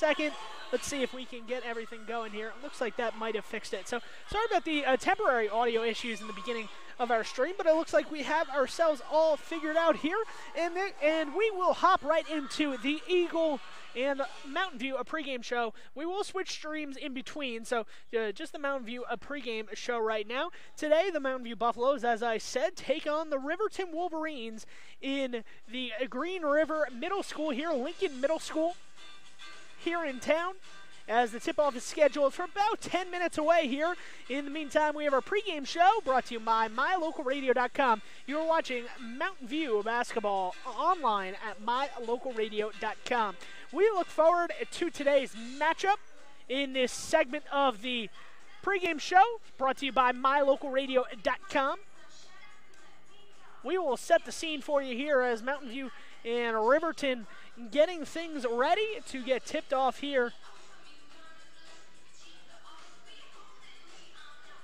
second. Let's see if we can get everything going here. It looks like that might have fixed it. So sorry about the temporary audio issues in the beginning of our stream, but it looks like we have ourselves all figured out here. And we will hop right into the Eagle and Mountain View, a pregame show. We will switch streams in between, so just the Mountain View, a pregame show right now. Today, the Mountain View Buffaloes, as I said, take on the Riverton Wolverines in the Green River Middle School here, Lincoln Middle School here in town, as the tip-off is scheduled for about 10 minutes away here. In the meantime, we have our pregame show brought to you by MyLocalRadio.com. You're watching Mountain View basketball online at MyLocalRadio.com. We look forward to today's matchup in this segment of the pregame show brought to you by MyLocalRadio.com. We will set the scene for you here as Mountain View and Riverton getting things ready to get tipped off here.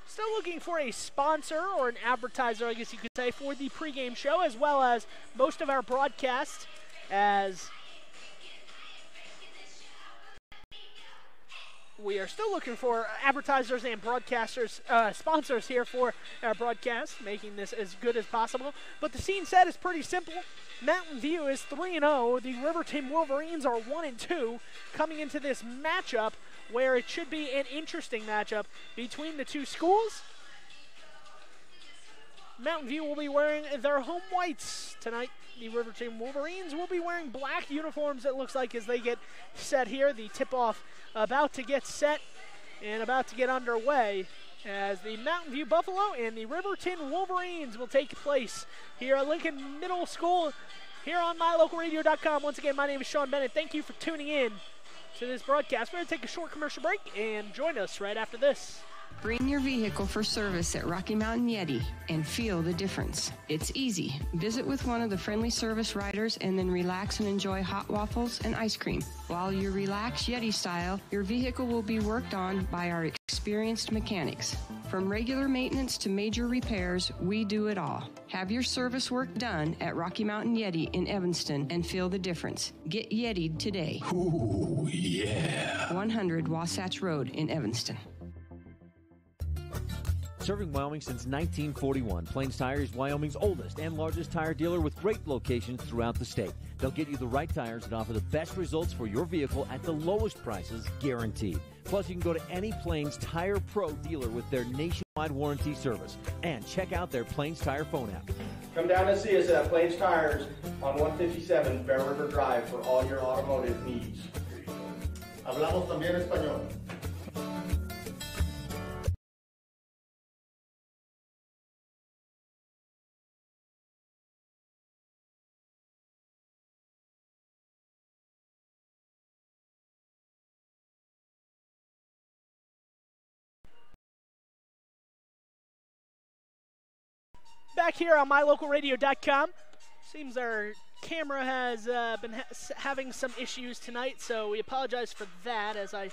Still looking for a sponsor or an advertiser, I guess you could say, for the pregame show, as well as most of our broadcasts, as we are still looking for advertisers and broadcasters, sponsors here for our broadcast, making this as good as possible. But the scene set is pretty simple. Mountain View is 3-0. The Riverton Wolverines are 1-2 coming into this matchup, where it should be an interesting matchup between the two schools. Mountain View will be wearing their home whites tonight. The Riverton Wolverines will be wearing black uniforms, it looks like, as they get set here. The tip-off about to get set and about to get underway, as the Mountain View Buffalo and the Riverton Wolverines will take place here at Lincoln Middle School here on MyLocalRadio.com. Once again, my name is Sean Bennett. Thank you for tuning in to this broadcast. We're going to take a short commercial break and join us right after this. Bring your vehicle for service at Rocky Mountain Yeti and feel the difference. It's easy. Visit with one of the friendly service riders and then relax and enjoy hot waffles and ice cream. While you relax Yeti style, your vehicle will be worked on by our experienced mechanics. From regular maintenance to major repairs, we do it all. Have your service work done at Rocky Mountain Yeti in Evanston and feel the difference. Get Yeti'd today. Ooh, yeah. 100 Wasatch Road in Evanston. Serving Wyoming since 1941, Plains Tire is Wyoming's oldest and largest tire dealer with great locations throughout the state. They'll get you the right tires and offer the best results for your vehicle at the lowest prices, guaranteed. Plus, you can go to any Plains Tire Pro dealer with their nationwide warranty service. And check out their Plains Tire phone app. Come down and see us at Plains Tires on 157 Bear River Drive for all your automotive needs. Hablamos también español. Back here on MyLocalRadio.com. Seems our camera has been having some issues tonight, so we apologize for that, as I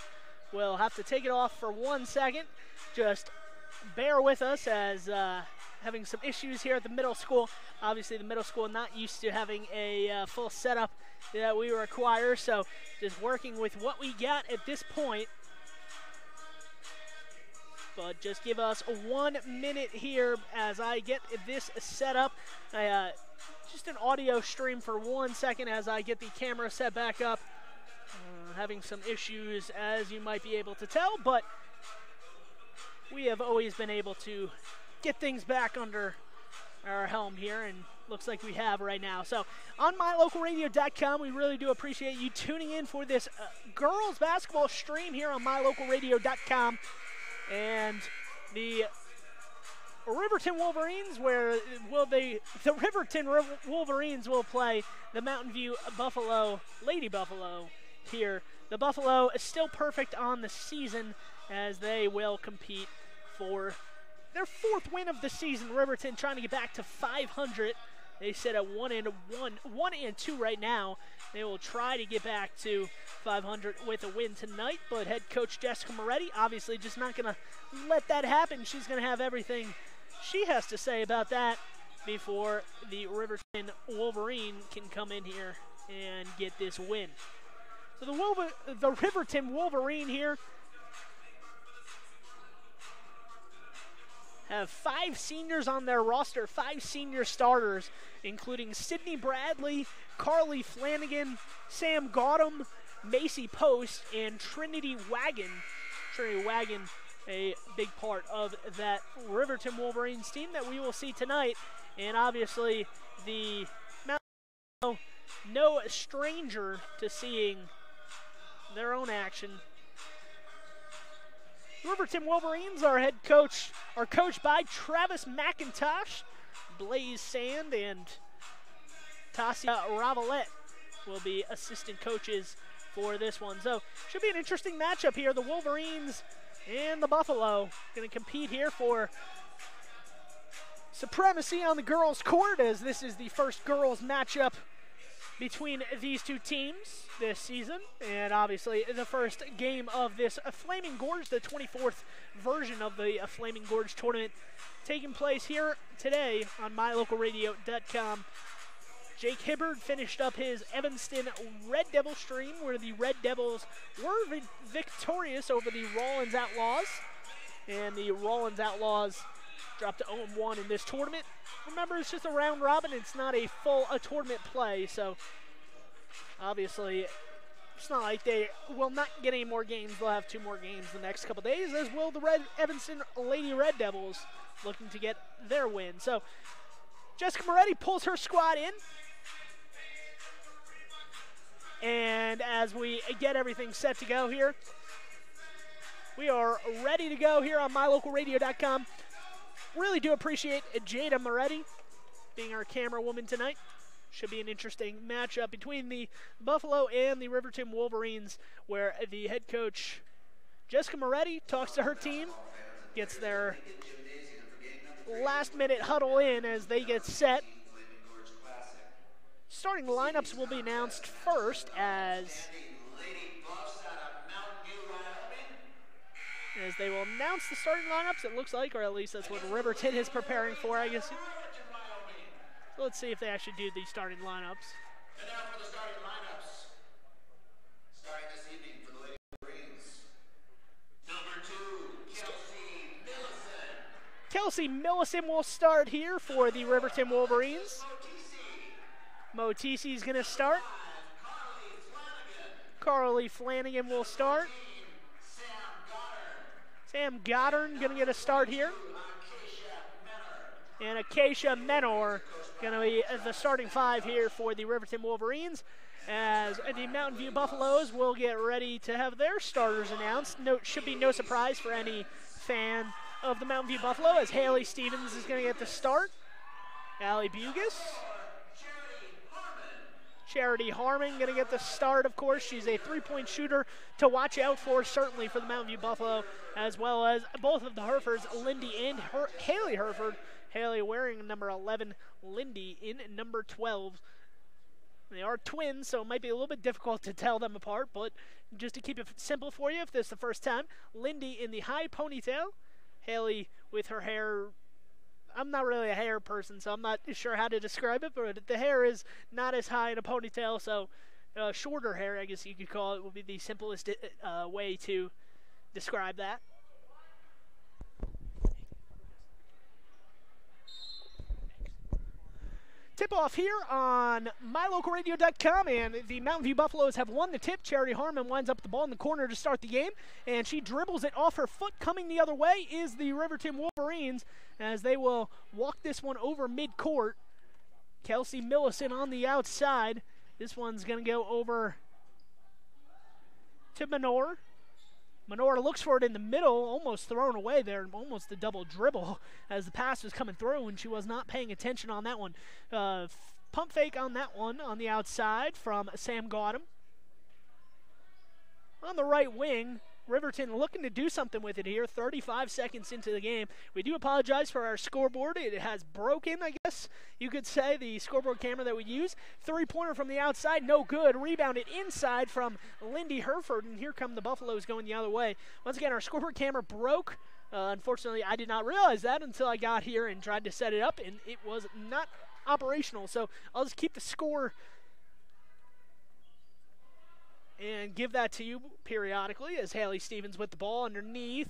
will have to take it off for 1 second. Just bear with us, as having some issues here at the middle school. Obviously, the middle school not used to having a full setup that we require, so just working with what we got at this point. But just give us 1 minute here as I get this set up. Just an audio stream for 1 second as I get the camera set back up. Having some issues, as you might be able to tell, but we have always been able to get things back under our helm here, and looks like we have right now. So on MyLocalRadio.com, we really do appreciate you tuning in for this girls basketball stream here on MyLocalRadio.com. And the Riverton Wolverines, the Riverton Wolverines will play the Mountain View Buffalo, Lady Buffalo here. The Buffalo is still perfect on the season, as they will compete for their 4th win of the season. Riverton trying to get back to 500. They sit at 1-2 right now. They will try to get back to 500 with a win tonight, but head coach Jessica Moretti obviously just not going to let that happen. She's going to have everything she has to say about that before the Riverton Wolverine can come in here and get this win. So the Riverton Wolverine here have 5 seniors on their roster, 5 senior starters, including Sydney Bradley, Carly Flanagan, Sam Gautam, Macy Post, and Trinity Wagon. Trinity Wagon, a big part of that Riverton Wolverines team that we will see tonight. And obviously, the Mountain no stranger to seeing their own action. Riverton Wolverines are coached by Travis McIntosh, Blaze Sand, and Tasia Ravalette will be assistant coaches for this one. So, should be an interesting matchup here. The Wolverines and the Buffalo going to compete here for supremacy on the girls' court, as this is the first girls' matchup between these two teams this season, and obviously the first game of this Flaming Gorge, the 24th version of the Flaming Gorge tournament, taking place here today on MyLocalRadio.com. Jake Hibbard finished up his Evanston Red Devil stream, where the Red Devils were victorious over the Rawlins Outlaws, and the Rawlins Outlaws dropped to 0-1 in this tournament. Remember, it's just a round robin. It's not a full tournament play, so obviously it's not like they will not get any more games. They'll have 2 more games the next couple days, as will the Evanston Lady Red Devils, looking to get their win. So Jessica Moretti pulls her squad in, and as we get everything set to go here, we are ready to go here on MyLocalRadio.com. Really do appreciate Jada Moretti being our camera woman tonight. Should be an interesting matchup between the Buffalo and the Riverton Wolverines, where the head coach, Jessica Moretti, talks to her team, gets their last-minute huddle in as they get set. Starting lineups will be announced first as they will announce the starting lineups, it looks like, or at least that's what Riverton is preparing for, I guess. So let's see if they actually do the starting lineups. And now for the starting lineups. Starting this evening for the Lady Wolverines. Number 2, Kelsey Millicent. Kelsey Millicent will start here for the Riverton Wolverines. Motisi is going to start. Carly Flanagan will start. Sam Goddard going to get a start here. And Acacia Menor going to be the starting 5 here for the Riverton Wolverines, as the Mountain View Buffaloes will get ready to have their starters announced. Should be no surprise for any fan of the Mountain View Buffalo, as Haley Stevens is going to get the start. Allie Bugis. Charity Harmon going to get the start, of course. She's a 3-point shooter to watch out for, certainly for the Mountain View Buffalo, as well as both of the Herfords, Lindy and Haley Herford. Haley wearing number 11, Lindy in number 12. They are twins, so it might be a little bit difficult to tell them apart, but just to keep it simple for you, if this is the first time, Lindy in the high ponytail, Haley with her hair. I'm not really a hair person, so I'm not sure how to describe it, but the hair is not as high in a ponytail, so shorter hair, I guess you could call it, would be the simplest way to describe that. Tip-off here on MyLocalRadio.com, and the Mountain View Buffaloes have won the tip. Charity Harmon winds up the ball in the corner to start the game, and she dribbles it off her foot. Coming the other way is the Riverton Wolverines, as they will walk this one over midcourt. Kelsey Millicent on the outside. This one's going to go over to Menor. Menor looks for it in the middle, almost thrown away there, almost a double dribble as the pass was coming through, and she was not paying attention on that one. Pump fake on that one on the outside from Sam Gautam. On the right wing, Riverton looking to do something with it here, 35 seconds into the game. We do apologize for our scoreboard. It has broken, I guess you could say, the scoreboard camera that we use. 3-pointer from the outside, no good. Rebounded inside from Lindy Herford, and here come the Buffaloes going the other way. Once again, our scoreboard camera broke. Unfortunately, I did not realize that until I got here and tried to set it up, and it was not operational. So I'll just keep the score and give that to you periodically as Haley Stevens with the ball underneath.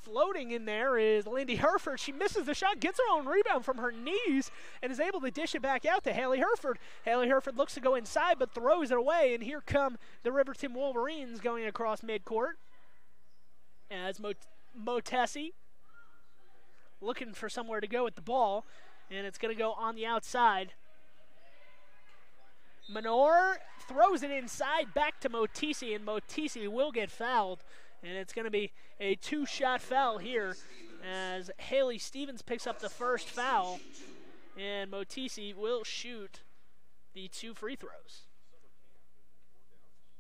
Floating in there is Lindy Herford. She misses the shot, gets her own rebound from her knees, and is able to dish it back out to Haley Herford. Haley Herford looks to go inside, but throws it away, and here come the Riverton Wolverines going across midcourt as Motesi looking for somewhere to go with the ball, and it's going to go on the outside. Menor throws it inside back to Motesi, and Motesi will get fouled. And it's going to be a 2-shot foul here as Haley Stevens picks up the first foul. And Motesi will shoot the 2 free throws.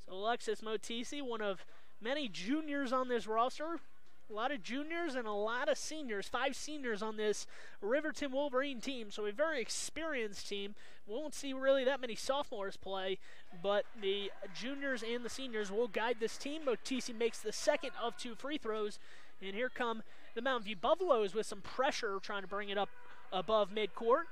So Alexis Motesi, one of many juniors on this roster. A lot of juniors and a lot of seniors. 5 seniors on this Riverton Wolverine team. So a very experienced team. Won't see really that many sophomores play, but the juniors and the seniors will guide this team. Motesi makes the second of 2 free throws. And here come the Mountain View Buffaloes with some pressure trying to bring it up above midcourt.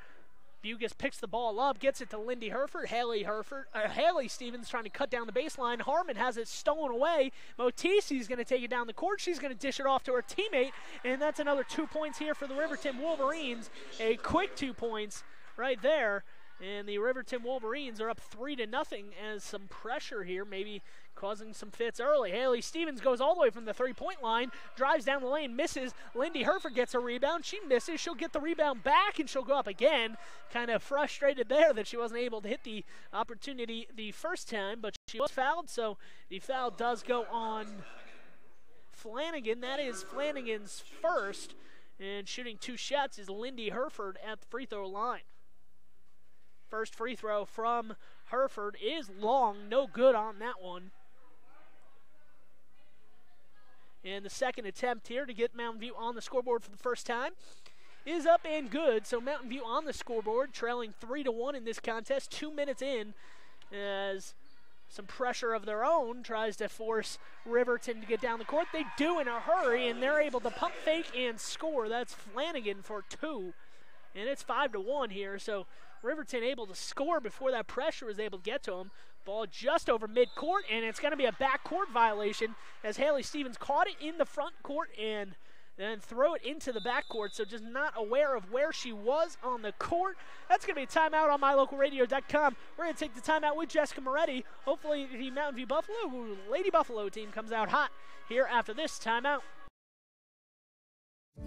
Bugus picks the ball up, gets it to Lindy Herford. Haley Stevens trying to cut down the baseline. Harmon has it stolen away. Motesi's going to take it down the court. She's going to dish it off to her teammate, and that's another 2 points here for the Riverton Wolverines. A quick 2 points right there, and the Riverton Wolverines are up 3-0 as some pressure here, maybe causing some fits early. Haley Stevens goes all the way from the 3-point line, drives down the lane, misses. Lindy Herford gets a rebound. She misses. She'll get the rebound back, and she'll go up again. Kind of frustrated there that she wasn't able to hit the opportunity the first time, but she was fouled, so the foul does go on Flanagan. That is Flanagan's first, and shooting 2 shots is Lindy Herford at the free throw line. First free throw from Herford is long, no good on that one. And the second attempt here to get Mountain View on the scoreboard for the first time is up and good. So Mountain View on the scoreboard, trailing 3-1 in this contest, 2 minutes in, as some pressure of their own tries to force Riverton to get down the court. They do in a hurry, and they're able to pump fake and score. That's Flanagan for 2, and it's 5-1 here. So Riverton able to score before that pressure was able to get to them. Ball just over midcourt, and it's going to be a backcourt violation as Haley Stevens caught it in the front court and then throw it into the backcourt, so just not aware of where she was on the court. That's going to be a timeout on MyLocalRadio.com. We're going to take the timeout with Jessica Moretti. Hopefully the Mountain View Lady Buffalo team comes out hot here after this timeout.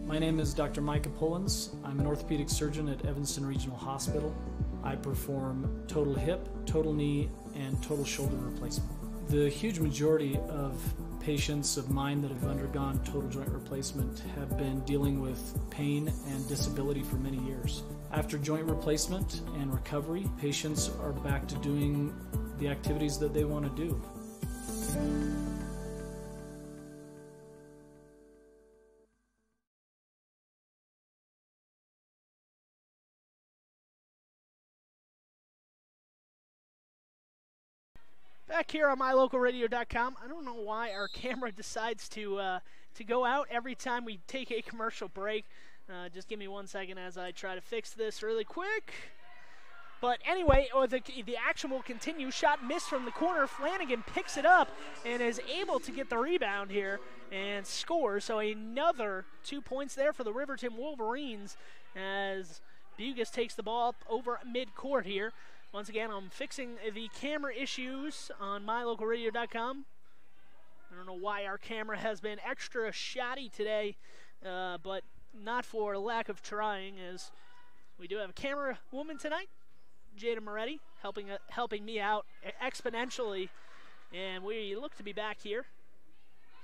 My name is Dr. Micah Pullins. I'm an orthopedic surgeon at Evanston Regional Hospital. I perform total hip, total knee, and total shoulder replacement. The huge majority of patients of mine that have undergone total joint replacement have been dealing with pain and disability for many years. After joint replacement and recovery, patients are back to doing the activities that they want to do. Back here on MyLocalRadio.com, I don't know why our camera decides to go out every time we take a commercial break. Just give me 1 second as I try to fix this really quick. But anyway, the action will continue. Shot missed from the corner. Flanagan picks it up and is able to get the rebound here and score. So another 2 points there for the Riverton Wolverines as Bugus takes the ball up over midcourt here. Once again, I'm fixing the camera issues on MyLocalRadio.com. I don't know why our camera has been extra shoddy today, but not for lack of trying, as we do have a camera woman tonight, Jada Moretti, helping me out exponentially, and we look to be back here.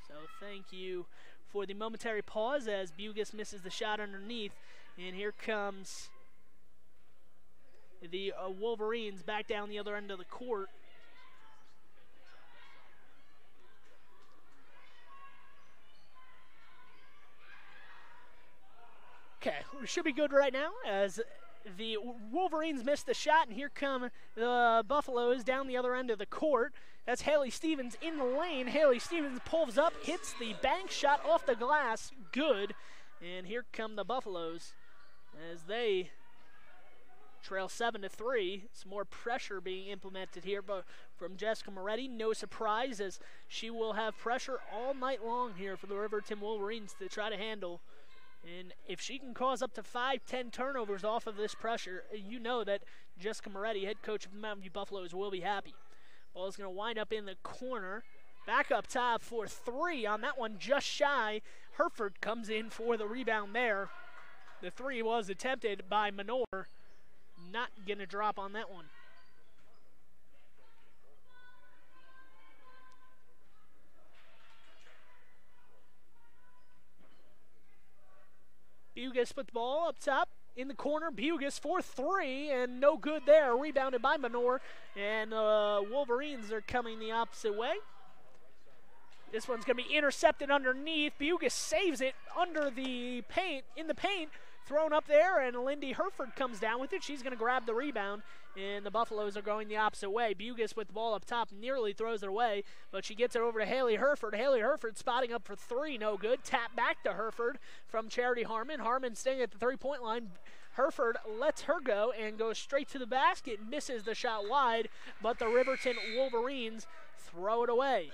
So thank you for the momentary pause as Bugus misses the shot underneath, and here comes the Wolverines back down the other end of the court. Okay, we should be good right now as the Wolverines missed the shot, and here come the Buffaloes down the other end of the court. That's Haley Stevens in the lane. Haley Stevens pulls up, hits the bank shot off the glass. Good. And here come the Buffaloes as they trail 7-3. Some more pressure being implemented here but from Jessica Moretti. No surprise, as she will have pressure all night long here for the Riverton Wolverines to try to handle. And if she can cause up to 5-10 turnovers off of this pressure, you know that Jessica Moretti, head coach of the Mountain View Buffaloes, will be happy. Ball is going to wind up in the corner. Back up top for 3 on that one, just shy. Hereford comes in for the rebound there. The 3 was attempted by Menor. Not going to drop on that one. Bugas with the ball up top in the corner. Bugas for 3, and no good there. Rebounded by Menor, and Wolverines are coming the opposite way. This one's going to be intercepted underneath. Bugas saves it under the paint, in the paint, thrown up there, and Lindy Hereford comes down with it. She's going to grab the rebound, and the Buffaloes are going the opposite way. Bugas with the ball up top nearly throws it away, but she gets it over to Haley Hereford. Haley Hereford spotting up for 3, no good. Tap back to Hereford from Charity Harmon. Harmon staying at the 3-point line. Hereford lets her go and goes straight to the basket, misses the shot wide, but the Riverton Wolverines throw it away.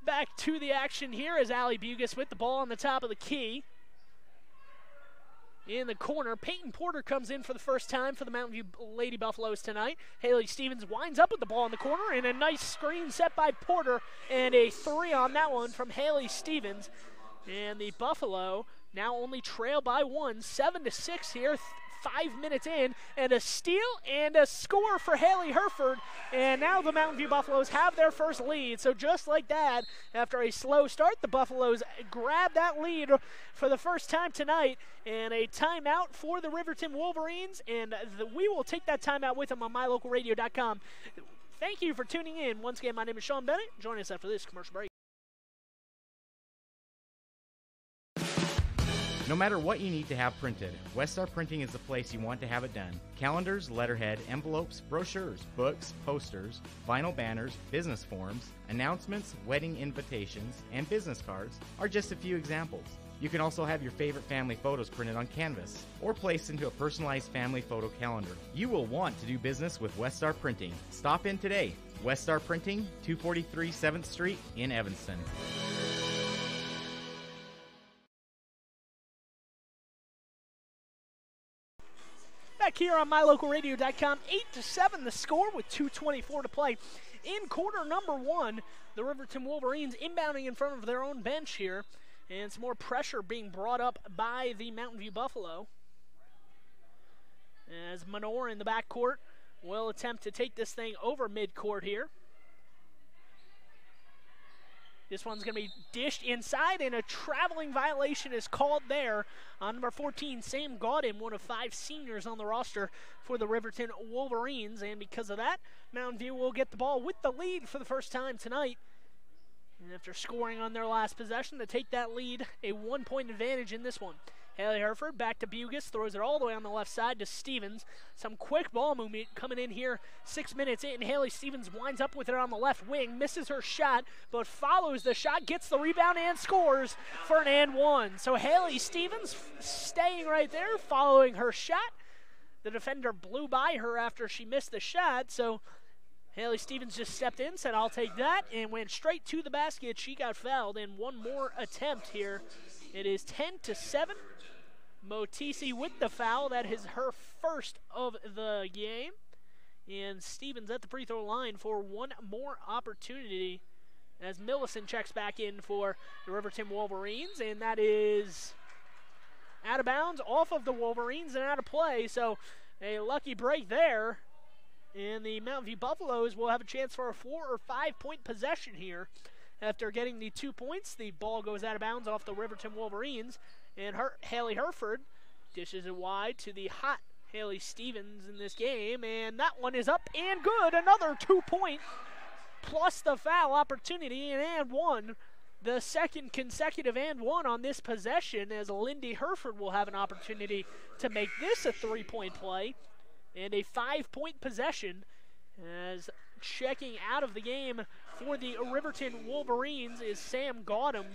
Back to the action here is Allie Bugas with the ball on the top of the key. In the corner, Peyton Porter comes in for the first time for the Mountain View Lady Buffaloes tonight. Haley Stevens winds up with the ball in the corner, and a nice screen set by Porter, and a 3 on that one from Haley Stevens. And the Buffalo now only trail by 1, 7-6 here, 5 minutes in, and a steal and a score for Haley Hereford. And now the Mountain View Buffaloes have their first lead. So just like that, after a slow start, the Buffaloes grab that lead for the first time tonight. And a timeout for the Riverton Wolverines, and we will take that timeout with them on MyLocalRadio.com. Thank you for tuning in. Once again, my name is Sean Bennett. Join us after this commercial break. No matter what you need to have printed, Westar Printing is the place you want to have it done. Calendars, letterhead, envelopes, brochures, books, posters, vinyl banners, business forms, announcements, wedding invitations, and business cards are just a few examples. You can also have your favorite family photos printed on canvas or placed into a personalized family photo calendar. You will want to do business with Westar Printing. Stop in today. Westar Printing, 243 7th Street in Evanston. Back here on MyLocalRadio.com, 8-7 the score with 2:24 to play. In quarter number 1, the Riverton Wolverines inbounding in front of their own bench here, and some more pressure being brought up by the Mountain View Buffalo. As Menor in the backcourt will attempt to take this thing over midcourt here. This one's going to be dished inside, and a traveling violation is called there on number 14, Sam Gaudin, one of 5 seniors on the roster for the Riverton Wolverines. And because of that, Mountain View will get the ball with the lead for the first time tonight. And after scoring on their last possession, to take that lead, a 1-point advantage in this one. Haley Hereford back to Bugas, throws it all the way on the left side to Stevens. Some quick ball movement coming in here 6 minutes in. Haley Stevens winds up with it on the left wing, misses her shot, but follows the shot, gets the rebound, and scores for an and one. So Haley Stevens staying right there, following her shot. The defender blew by her after she missed the shot, so Haley Stevens just stepped in, said, "I'll take that," and went straight to the basket. She got fouled in one more attempt here. It is 10-7. Motisi with the foul. That is her first of the game. And Stevens at the free throw line for one more opportunity as Millicent checks back in for the Riverton Wolverines. And that is out of bounds off of the Wolverines and out of play. So a lucky break there. And the Mountain View Buffaloes will have a chance for a 4 or 5 point possession here. After getting the 2 points, the ball goes out of bounds off the Riverton Wolverines. And Haley Hereford dishes it wide to the hot Haley Stevens in this game. And that one is up and good. Another 2 point plus the foul opportunity and one the second consecutive and one on this possession, as Lindy Hereford will have an opportunity to make this a three-point play and a 5-point possession, as checking out of the game for the Riverton Wolverines is Sam Gautam.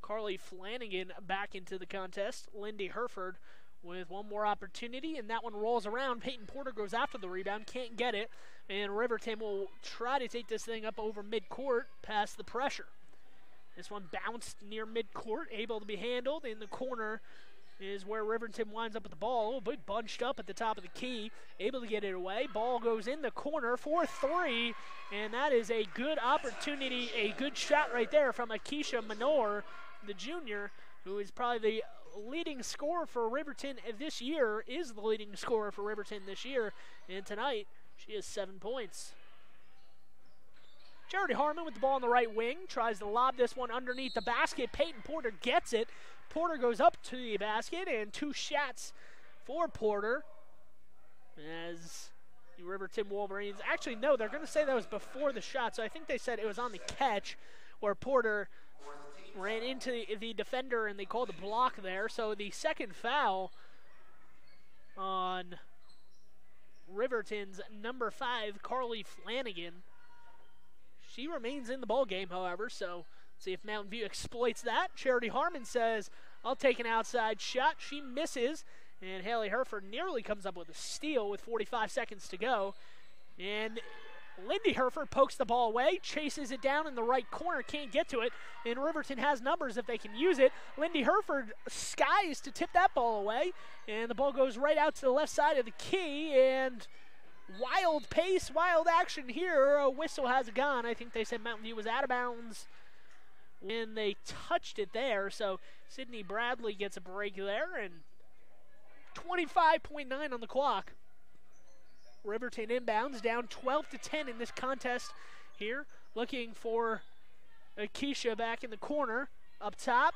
Carly Flanagan back into the contest. Lindy Hereford with one more opportunity, and that one rolls around. Peyton Porter goes after the rebound, can't get it, and Riverton will try to take this thing up over midcourt past the pressure. This one bounced near midcourt, able to be handled. In the corner is where Riverton winds up with the ball. A little bit bunched up at the top of the key, able to get it away. Ball goes in the corner for three, and that is a good opportunity, a good shot right there from Akeisha Manor, the junior, who is probably the leading scorer for Riverton this year, is the leading scorer for Riverton this year, and tonight she has 7 points. Charity Harmon with the ball on the right wing, tries to lob this one underneath the basket. Peyton Porter gets it. Porter goes up to the basket, and 2 shots for Porter, as the Riverton Wolverines, actually no, they're going to say that was before the shot, so I think they said it was on the catch where Porter ran into the defender and they called a block there. So the second foul on Riverton's number 5, Carly Flanagan. She remains in the ball game, however, so see if Mountain View exploits that. Charity Harmon says, I'll take an outside shot. She misses, and Haley Hereford nearly comes up with a steal with 45 seconds to go. And Lindy Hereford pokes the ball away, chases it down in the right corner, can't get to it, and Riverton has numbers if they can use it. Lindy Hereford skies to tip that ball away, and the ball goes right out to the left side of the key, and wild pace, wild action here. A whistle has gone. I think they said Mountain View was out of bounds when they touched it there, so Sydney Bradley gets a break there, and 25.9 on the clock. Riverton inbounds, down 12-10 in this contest here. Looking for Akeisha back in the corner. Up top,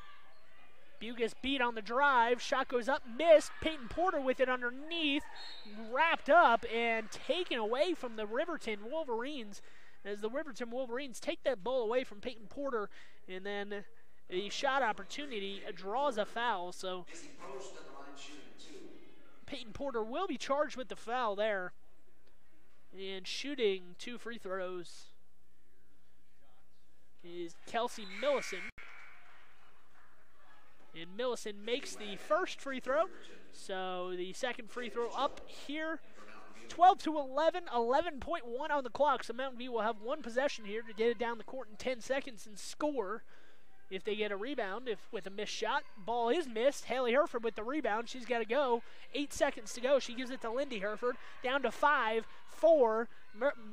Bugas beat on the drive. Shot goes up, missed. Peyton Porter with it underneath. Wrapped up and taken away from the Riverton Wolverines, as the Riverton Wolverines take that ball away from Peyton Porter, and then the shot opportunity draws a foul. So Peyton Porter will be charged with the foul there. And shooting 2 free throws is Kelsey Millicent. And Millicent makes the first free throw. So the second free throw up here. 12-11, 11.1 on the clock. So Mountain View will have one possession here to get it down the court in 10 seconds and score if they get a rebound. If with a missed shot, ball is missed. Haley Hereford with the rebound. She's got to go. 8 seconds to go. She gives it to Lindy Hereford. Down to 5-4.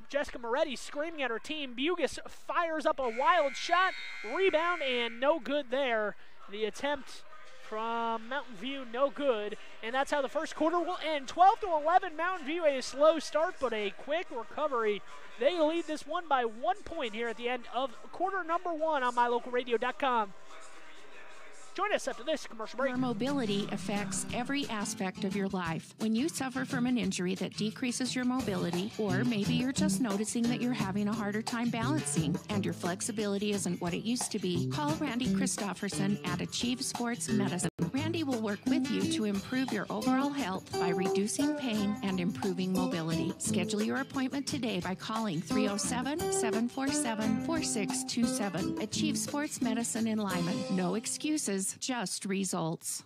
Jessica Moretti screaming at her team. Bugas fires up a wild shot. Rebound and no good there. The attempt from Mountain View, no good. And that's how the first quarter will end. 12-11, Mountain View, a slow start, but a quick recovery. They lead this one by 1 point here at the end of quarter number 1 on MyLocalRadio.com. Join us after this commercial break. Your mobility affects every aspect of your life. When you suffer from an injury that decreases your mobility, or maybe you're just noticing that you're having a harder time balancing and your flexibility isn't what it used to be, call Randy Christofferson at Achieve Sports Medicine. Randy will work with you to improve your overall health by reducing pain and improving mobility. Schedule your appointment today by calling 307-747-4627. Achieve Sports Medicine in Lyman. No excuses, just results.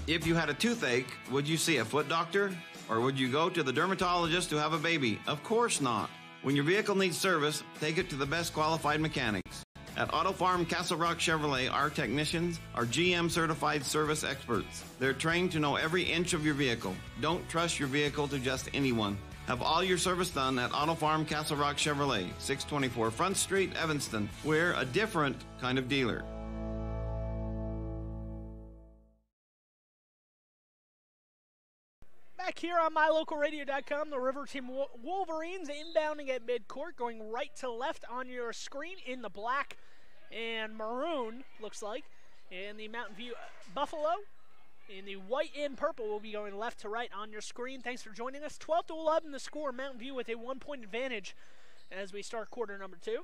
If you had a toothache, would you see a foot doctor? Or would you go to the dermatologist to have a baby? Of course not. When your vehicle needs service, take it to the best qualified mechanics. At Auto Farm Castle Rock Chevrolet, our technicians are GM certified service experts. They're trained to know every inch of your vehicle. Don't trust your vehicle to just anyone. Have all your service done at Auto Farm Castle Rock Chevrolet, 624 Front Street, Evanston. We're a different kind of dealer. Back here on MyLocalRadio.com, the Riverton Wolverines inbounding at midcourt, going right to left on your screen in the black and maroon, looks like. And the Mountain View Buffalo in the white and purple will be going left to right on your screen. Thanks for joining us. 12-11 the score. Mountain View with a 1-point advantage as we start quarter number 2.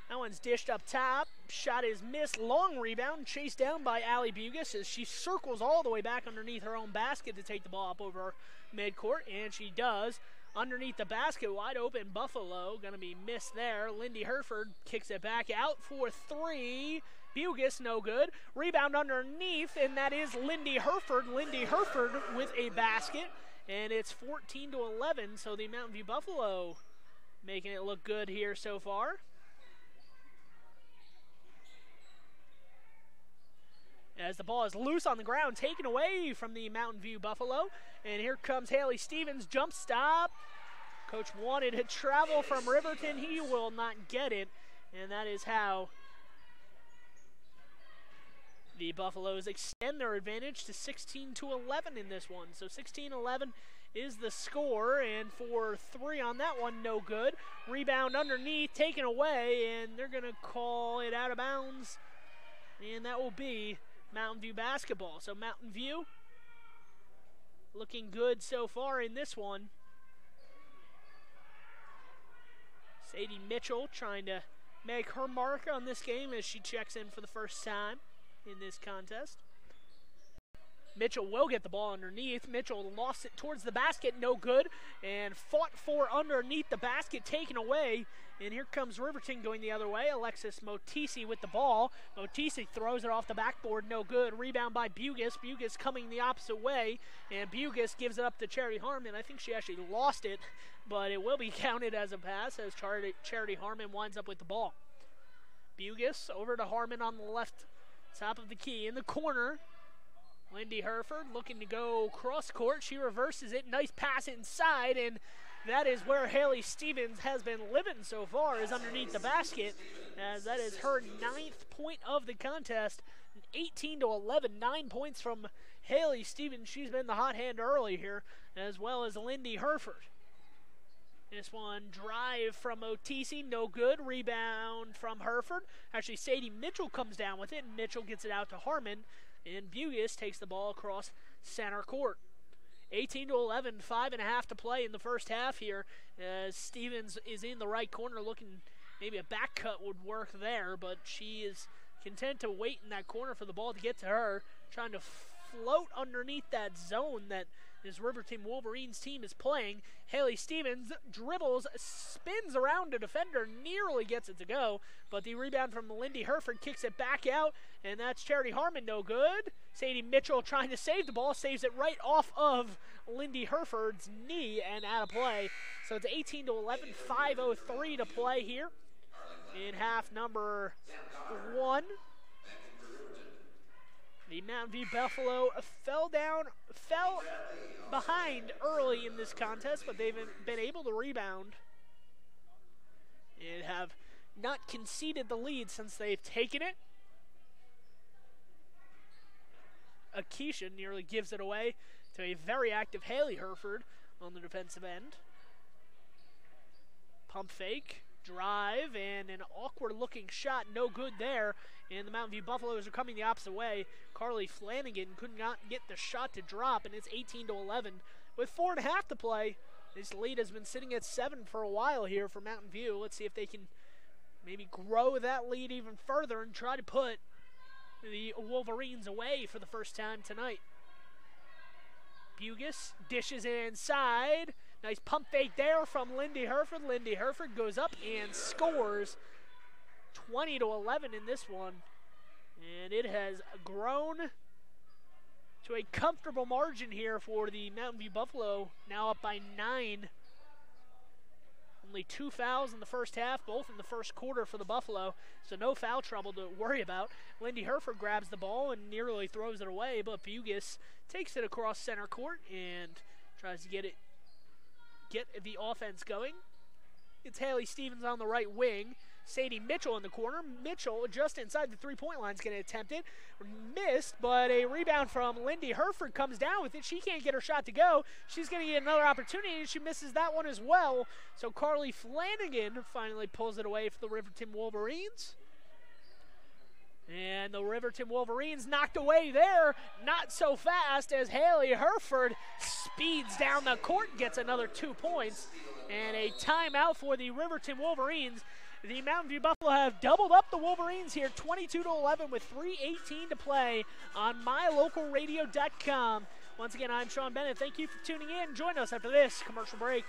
That one's dished up top. Shot is missed. Long rebound. Chased down by Allie Bugis as she circles all the way back underneath her own basket to take the ball up over midcourt. And she does. Underneath the basket, wide open. Buffalo going to be missed there. Lindy Herford kicks it back out for 3. Bugis, no good. Rebound underneath, and that is Lindy Herford. Lindy Herford with a basket, and it's 14-11, so the Mountain View Buffalo making it look good here so far. As the ball is loose on the ground, taken away from the Mountain View Buffalo, and here comes Haley Stevens, jump stop. Coach wanted to travel from Riverton. He will not get it, and that is how the Buffaloes extend their advantage to 16-11 in this one. So 16-11 is the score, and for 3 on that one, no good. Rebound underneath, taken away, and they're going to call it out of bounds, and that will be Mountain View basketball. So Mountain View looking good so far in this one. Sadie Mitchell trying to make her mark on this game as she checks in for the first time in this contest. Mitchell will get the ball underneath. Mitchell lost it towards the basket, no good, and fought for underneath the basket, taken away. And here comes Riverton going the other way. Alexis Motisi with the ball. Motisi throws it off the backboard, no good. Rebound by Bugis. Bugis coming the opposite way, and Bugis gives it up to Charity Harmon. I think she actually lost it, but it will be counted as a pass as Charity Harmon winds up with the ball. Bugis over to Harmon on the left top of the key in the corner. Lindy Herford looking to go cross court. She reverses it. Nice pass inside, and that is where Haley Stevens has been living so far, is underneath the basket, as that is her 9th point of the contest. 18-11, 9 points from Haley Stevens. She's been the hot hand early here, as well as Lindy Herford. This one, drive from Otisi, no good. Rebound from Herford. Actually, Sadie Mitchell comes down with it, and Mitchell gets it out to Harmon, and Bugis takes the ball across center court. 18-11, 5.5 to play in the first half here, as Stevens is in the right corner looking, maybe a back cut would work there, but she is content to wait in that corner for the ball to get to her, trying to float underneath that zone that this Riverton Wolverines team is playing. Haley Stevens dribbles, spins around a defender, nearly gets it to go, but the rebound from Lindy Herford kicks it back out, and that's Charity Harmon, no good. Sadie Mitchell trying to save the ball, saves it right off of Lindy Herford's knee and out of play. So it's 18-11, 5:03 to play here in half number 1. The Mountain View Buffalo fell behind early in this contest, but they've been able to rebound and have not conceded the lead since they've taken it. Akeisha nearly gives it away to a very active Haley Herford on the defensive end. Pump fake, drive, and an awkward-looking shot, no good there. And the Mountain View Buffaloes are coming the opposite way. Carly Flanagan could not get the shot to drop, and it's 18-11 with 4.5 to play. This lead has been sitting at 7 for a while here for Mountain View. Let's see if they can maybe grow that lead even further and try to put the Wolverines away for the first time tonight. Bugis dishes inside. Nice pump fake there from Lindy Herford. Lindy Herford goes up and scores. 20-11 in this one. And it has grown to a comfortable margin here for the Mountain View Buffalo, now up by 9. Only 2 fouls in the first half, both in the first quarter for the Buffalo, so no foul trouble to worry about. Lindy Herford grabs the ball and nearly throws it away, but Bugis takes it across center court and tries to get the offense going. It's Haley Stevens on the right wing. Sadie Mitchell in the corner. Mitchell just inside the three-point line is going to attempt it. Missed, but a rebound from Lindy Herford comes down with it. She can't get her shot to go. She's going to get another opportunity, and she misses that one as well. So Carly Flanagan finally pulls it away for the Riverton Wolverines. And the Riverton Wolverines knocked away there, not so fast as Haley Herford speeds down the court and gets another 2 points. And a timeout for the Riverton Wolverines. The Mountain View Buffalo have doubled up the Wolverines here, 22-11 with 3:18 to play on MyLocalRadio.com. Once again, I'm Sean Bennett. Thank you for tuning in. Join us after this commercial break.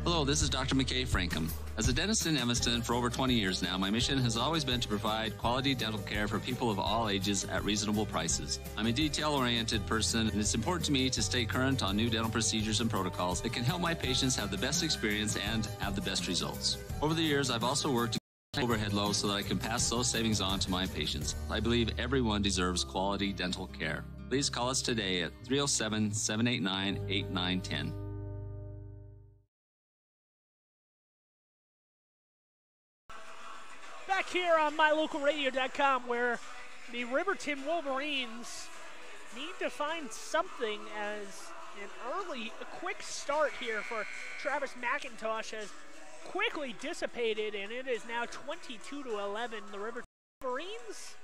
Hello, this is Dr. McKay Frankham. As a dentist in Evanston for over 20 years now, my mission has always been to provide quality dental care for people of all ages at reasonable prices. I'm a detail-oriented person, and it's important to me to stay current on new dental procedures and protocols that can help my patients have the best experience and have the best results. Over the years, I've also worked to keep overhead low so that I can pass those savings on to my patients. I believe everyone deserves quality dental care. Please call us today at 307-789-8910. Back here on MyLocalRadio.com, where the Riverton Wolverines need to find something as a quick start here for Travis McIntosh has quickly dissipated, and it is now 22-11. The Riverton Wolverines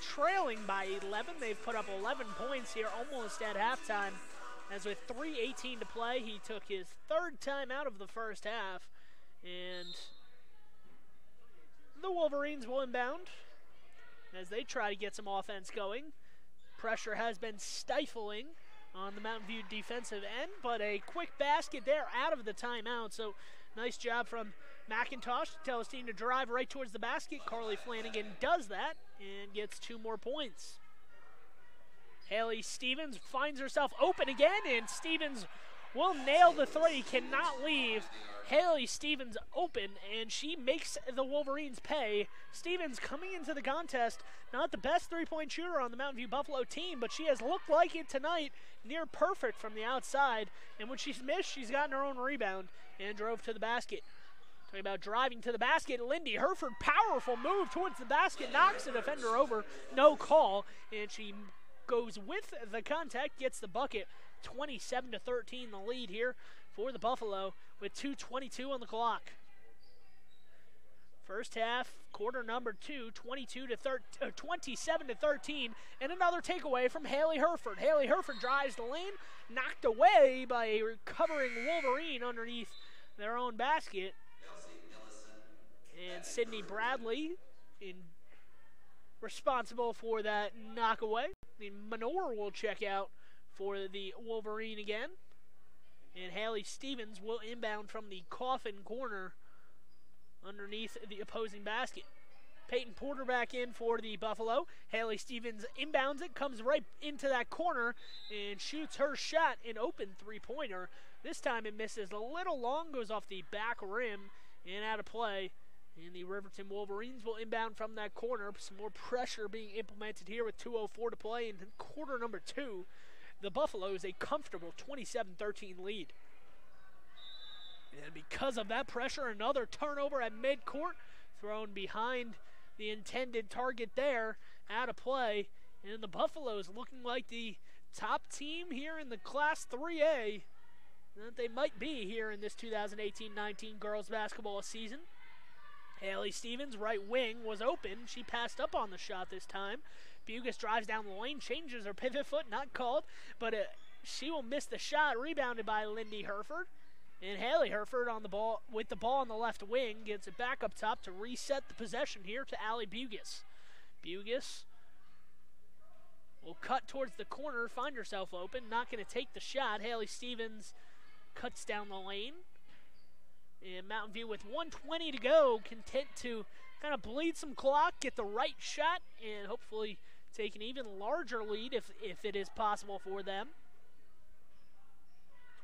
trailing by 11. They've put up 11 points here almost at halftime, as with 3:18 to play, he took his third time out of the first half, and the Wolverines will inbound as they try to get some offense going. Pressure has been stifling on the Mountain View defensive end, but a quick basket there out of the timeout. So nice job from McIntosh to tell his team to drive right towards the basket. Carly Flanagan does that and gets 2 more points. Haley Stevens finds herself open again, and Stevens will nail the three, cannot leave. Haley Stevens open, and she makes the Wolverines pay. Stevens coming into the contest, not the best three-point shooter on the Mountain View Buffalo team, but she has looked like it tonight, near perfect from the outside. And when she's missed, she's gotten her own rebound and drove to the basket. Talking about driving to the basket, Lindy Herford, powerful move towards the basket, knocks the defender over, no call, and she goes with the contact, gets the bucket. 27-13 the lead here for the Buffalo with 2:22 on the clock. First half, quarter number 2, 27-13, and another takeaway from Haley Herford. Haley Herford drives the lane, knocked away by a recovering Wolverine underneath their own basket. And Sydney Bradley responsible for that knockaway. The Manor will check out for the Wolverine again. And Haley Stevens will inbound from the coffin corner underneath the opposing basket. Peyton Porter back in for the Buffalo. Haley Stevens inbounds it, comes right into that corner, and shoots her shot, an open three-pointer. This time it misses a little long, goes off the back rim and out of play. And the Riverton Wolverines will inbound from that corner. Some more pressure being implemented here with 2:04 to play in quarter number 2. The Buffaloes a comfortable 27-13 lead. And because of that pressure, another turnover at midcourt, thrown behind the intended target there, out of play. And the Buffaloes looking like the top team here in the Class 3A that they might be here in this 2018-19 girls basketball season. Haley Stevens, right wing, was open. She passed up on the shot this time. Bugus drives down the lane, changes her pivot foot, not called, but she will miss the shot, rebounded by Lindy Herford. And Haley Herford on the ball with the ball on the left wing, gets it back up top to reset the possession here to Allie Bugus. Bugus will cut towards the corner, find herself open, not going to take the shot. Haley Stevens cuts down the lane. And Mountain View with 1:20 to go, content to kind of bleed some clock, get the right shot, and hopefully take an even larger lead if it is possible for them.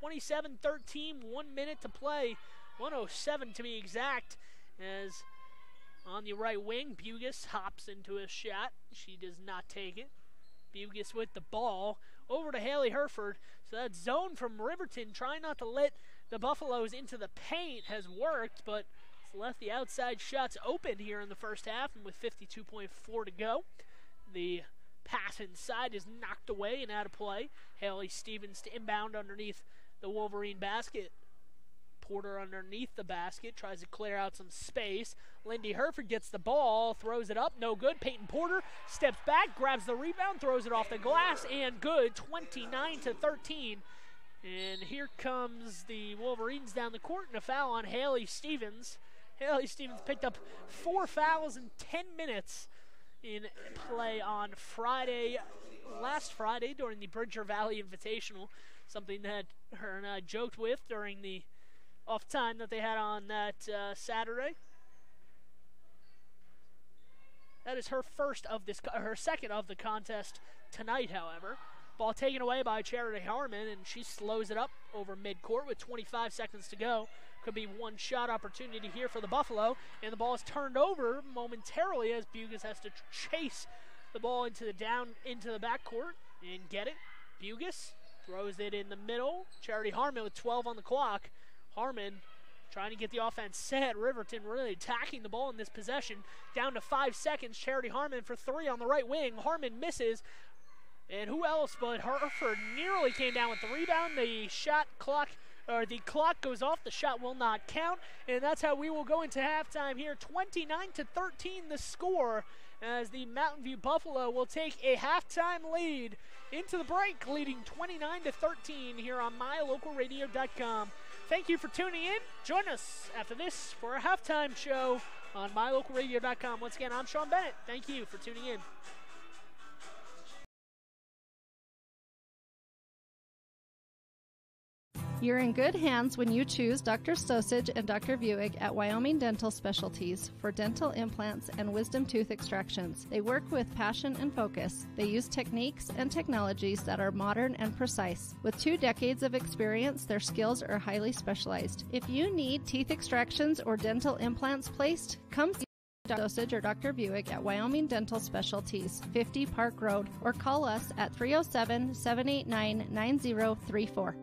27-13, 1 minute to play, 1:07 to be exact, as on the right wing, Bugus hops into a shot. She does not take it. Bugus with the ball, over to Haley Herford. So that zone from Riverton, trying not to let the Buffaloes into the paint, has worked, but it's left the outside shots open here in the first half, and with 52.4 to go, the pass inside is knocked away and out of play. Haley Stevens to inbound underneath the Wolverine basket. Porter underneath the basket, tries to clear out some space. Lindy Herford gets the ball, throws it up, no good. Peyton Porter steps back, grabs the rebound, throws it off the glass, and good, 29-13. And here comes the Wolverines down the court, and a foul on Haley Stevens. Haley Stevens picked up 4 fouls in 10 minutes in play on last Friday during the Bridger Valley Invitational, something that her and I joked with during the off time that they had on that Saturday. That is her second of the contest tonight, however. Ball taken away by Charity Harmon, and she slows it up over midcourt with 25 seconds to go. Could be one shot opportunity here for the Buffalo, and the ball is turned over momentarily as Bugis has to chase the ball into the backcourt and get it. Bugis throws it in the middle. Charity Harmon with 12 on the clock. Harmon trying to get the offense set. Riverton really attacking the ball in this possession. Down to 5 seconds. Charity Harmon for 3 on the right wing. Harmon misses. And who else but Herford nearly came down with the rebound. The clock goes off. The shot will not count. And that's how we will go into halftime here. 29-13 the score, as the Mountain View Buffalo will take a halftime lead into the break, leading 29-13 here on MyLocalRadio.com. Thank you for tuning in. Join us after this for a halftime show on MyLocalRadio.com. Once again, I'm Sean Bennett. Thank you for tuning in. You're in good hands when you choose Dr. Stosage and Dr. Buick at Wyoming Dental Specialties for dental implants and wisdom tooth extractions. They work with passion and focus. They use techniques and technologies that are modern and precise. With 2 decades of experience, their skills are highly specialized. If you need teeth extractions or dental implants placed, come see Dr. Stosage or Dr. Buick at Wyoming Dental Specialties, 50 Park Road, or call us at 307-789-9034.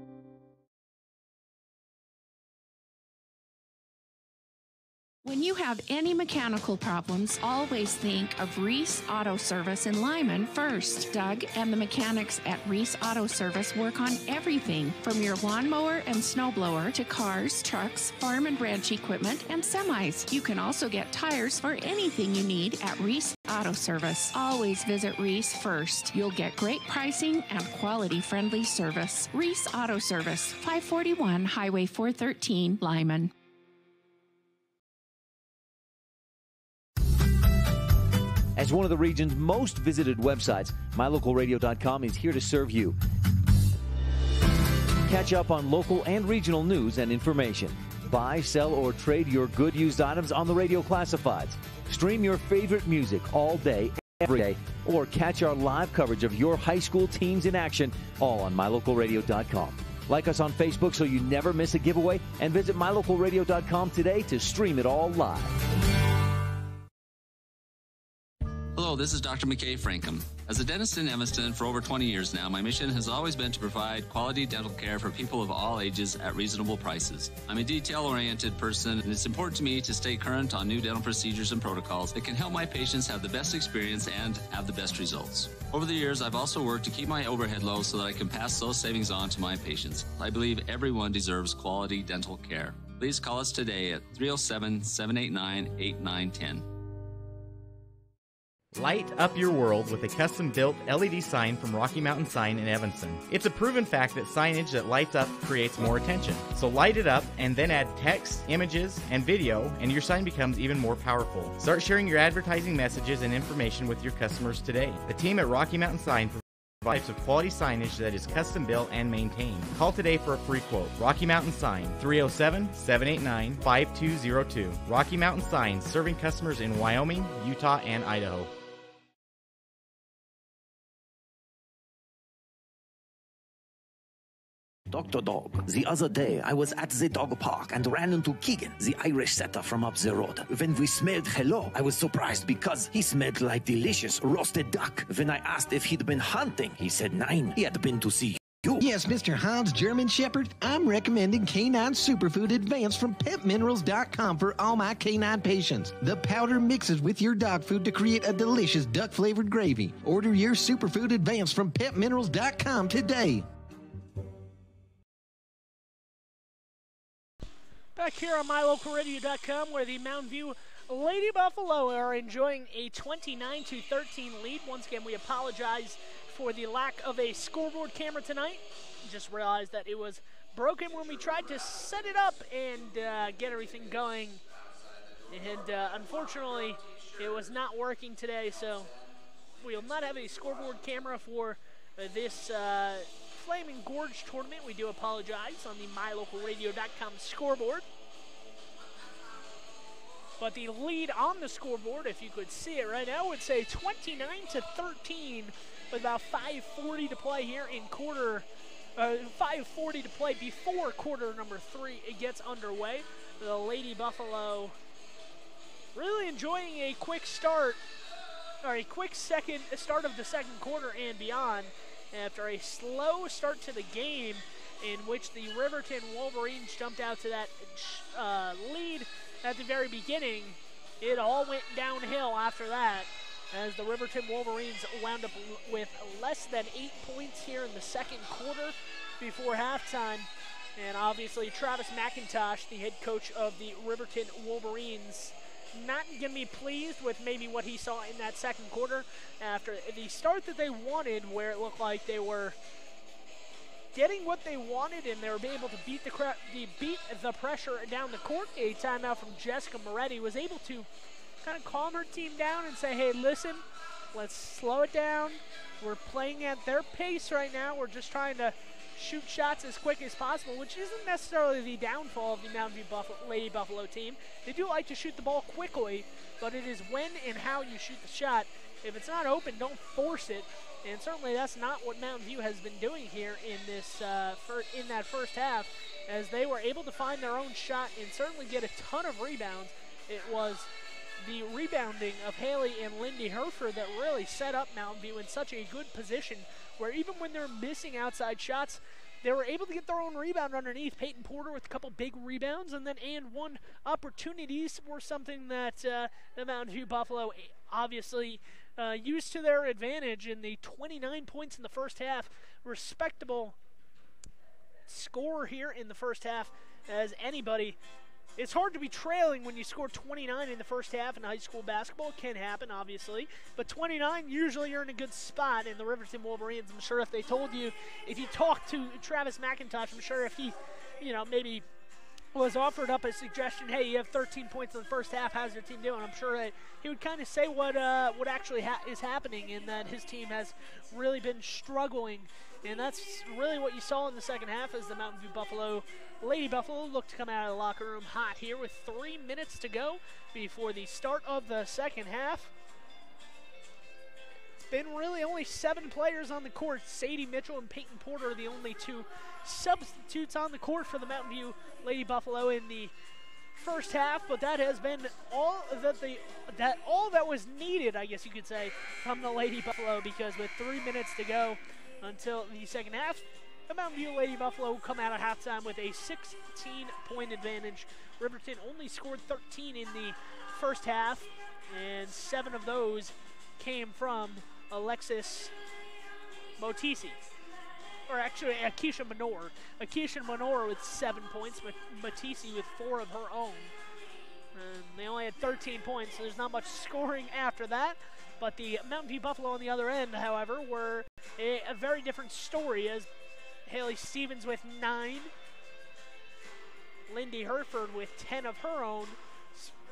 When you have any mechanical problems, always think of Reese Auto Service in Lyman first. Doug and the mechanics at Reese Auto Service work on everything from your lawnmower and snowblower to cars, trucks, farm and ranch equipment, and semis. You can also get tires for anything you need at Reese Auto Service. Always visit Reese first. You'll get great pricing and quality-friendly service. Reese Auto Service, 541 Highway 413, Lyman. As one of the region's most visited websites, MyLocalRadio.com is here to serve you. Catch up on local and regional news and information. Buy, sell, or trade your good used items on the radio classifieds. Stream your favorite music all day, every day, or catch our live coverage of your high school teams in action, all on MyLocalRadio.com. Like us on Facebook so you never miss a giveaway, and visit MyLocalRadio.com today to stream it all live. Hello, this is Dr. McKay Frankham. As a dentist in Evanston for over 20 years now, my mission has always been to provide quality dental care for people of all ages at reasonable prices. I'm a detail-oriented person, and it's important to me to stay current on new dental procedures and protocols that can help my patients have the best experience and have the best results. Over the years, I've also worked to keep my overhead low so that I can pass those savings on to my patients. I believe everyone deserves quality dental care. Please call us today at 307-789-8910. Light up your world with a custom-built LED sign from Rocky Mountain Sign in Evanston. It's a proven fact that signage that lights up creates more attention. So light it up and then add text, images, and video, and your sign becomes even more powerful. Start sharing your advertising messages and information with your customers today. The team at Rocky Mountain Sign provides a quality signage that is custom-built and maintained. Call today for a free quote. Rocky Mountain Sign, 307-789-5202. Rocky Mountain Sign, serving customers in Wyoming, Utah, and Idaho. Dr. Dog, the other day I was at the dog park and ran into Keegan, the Irish setter from up the road. When we smelled hello, I was surprised because he smelled like delicious roasted duck. When I asked if he'd been hunting, he said nein, he had been to see you. Yes, Mr. Hans German Shepherd, I'm recommending Canine Superfood Advanced from PetMinerals.com for all my canine patients. The powder mixes with your dog food to create a delicious duck-flavored gravy. Order your Superfood Advanced from PetMinerals.com today. Back here on MyLocalRadio.com, where the Mountain View Lady Buffalo are enjoying a 29-13 lead. Once again, we apologize for the lack of a scoreboard camera tonight. Just realized that it was broken when we tried to set it up and get everything going. And unfortunately, it was not working today, so we will not have a scoreboard camera for this Flaming Gorge tournament. We do apologize on the MyLocalRadio.com scoreboard. But the lead on the scoreboard, if you could see it right now, would say 29-13 with about 5:40 to play here in quarter. 5:40 to play before quarter number 3 it gets underway. The Lady Buffalo really enjoying a quick start, or a quick start of the second quarter and beyond, after a slow start to the game in which the Riverton Wolverines jumped out to that lead at the very beginning. It all went downhill after that, as the Riverton Wolverines wound up with less than 8 points here in the second quarter before halftime. And obviously Travis McIntosh, the head coach of the Riverton Wolverines, not going to be pleased with maybe what he saw in that second quarter after the start that they wanted, where it looked like they were getting what they wanted and they were able to beat the pressure down the court. A timeout from Jessica Moretti was able to kind of calm her team down and say, hey, listen, let's slow it down. We're playing at their pace right now. We're just trying to shoot shots as quick as possible, which isn't necessarily the downfall of the Mountain View Lady Buffalo team. They do like to shoot the ball quickly, but it is when and how you shoot the shot. If it's not open, don't force it. And certainly that's not what Mountain View has been doing here in this in that first half, as they were able to find their own shot and certainly get a ton of rebounds. It was the rebounding of Haley and Lindy Herford that really set up Mountain View in such a good position, where even when they're missing outside shots, they were able to get their own rebound underneath. Peyton Porter with a couple big rebounds, and then one opportunities were something that the Mountain View Buffalo obviously used to their advantage in the 29 points in the first half. Respectable score here in the first half as anybody. It's hard to be trailing when you score 29 in the first half in high school basketball. It can happen, obviously. But 29, usually you're in a good spot. In the Riverton Wolverines, I'm sure if they told you, if you talked to Travis McIntosh, I'm sure if he, maybe was offered up a suggestion, hey, you have 13 points in the first half, how's your team doing? I'm sure that he would kind of say what actually is happening, and that his team has really been struggling. And that's really what you saw in the second half, as the Mountain View Lady Buffalo looked to come out of the locker room hot here with 3 minutes to go before the start of the second half. It's been really only 7 players on the court. Sadie Mitchell and Peyton Porter are the only 2 substitutes on the court for the Mountain View Lady Buffalo in the first half, but that has been all that was needed, I guess you could say, from the Lady Buffalo, because with 3 minutes to go until the second half, the Mountain View Lady Buffalo come out of halftime with a 16-point advantage. Riverton only scored 13 in the first half, and 7 of those came from Alexis Motisi. Or actually, Akeisha Manor. Akeisha Manor with 7 points, but Matisi with 4 of her own. And they only had 13 points, so there's not much scoring after that. But the Mountain View Buffalo on the other end, however, were a very different story, as Haley Stevens with 9, Lindy Herford with 10 of her own,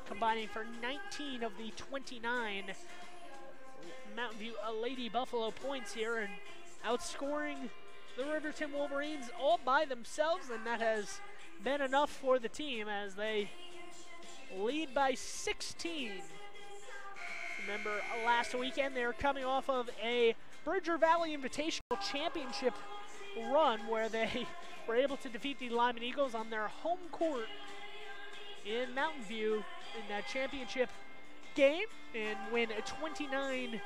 combining for 19 of the 29 Mountain View Lady Buffalo points here, and outscoring the Riverton Wolverines all by themselves, and that has been enough for the team as they lead by 16. Remember, last weekend they were coming off of a Bridger Valley Invitational Championship run where they were able to defeat the Lyman Eagles on their home court in Mountain View in that championship game and win 29-13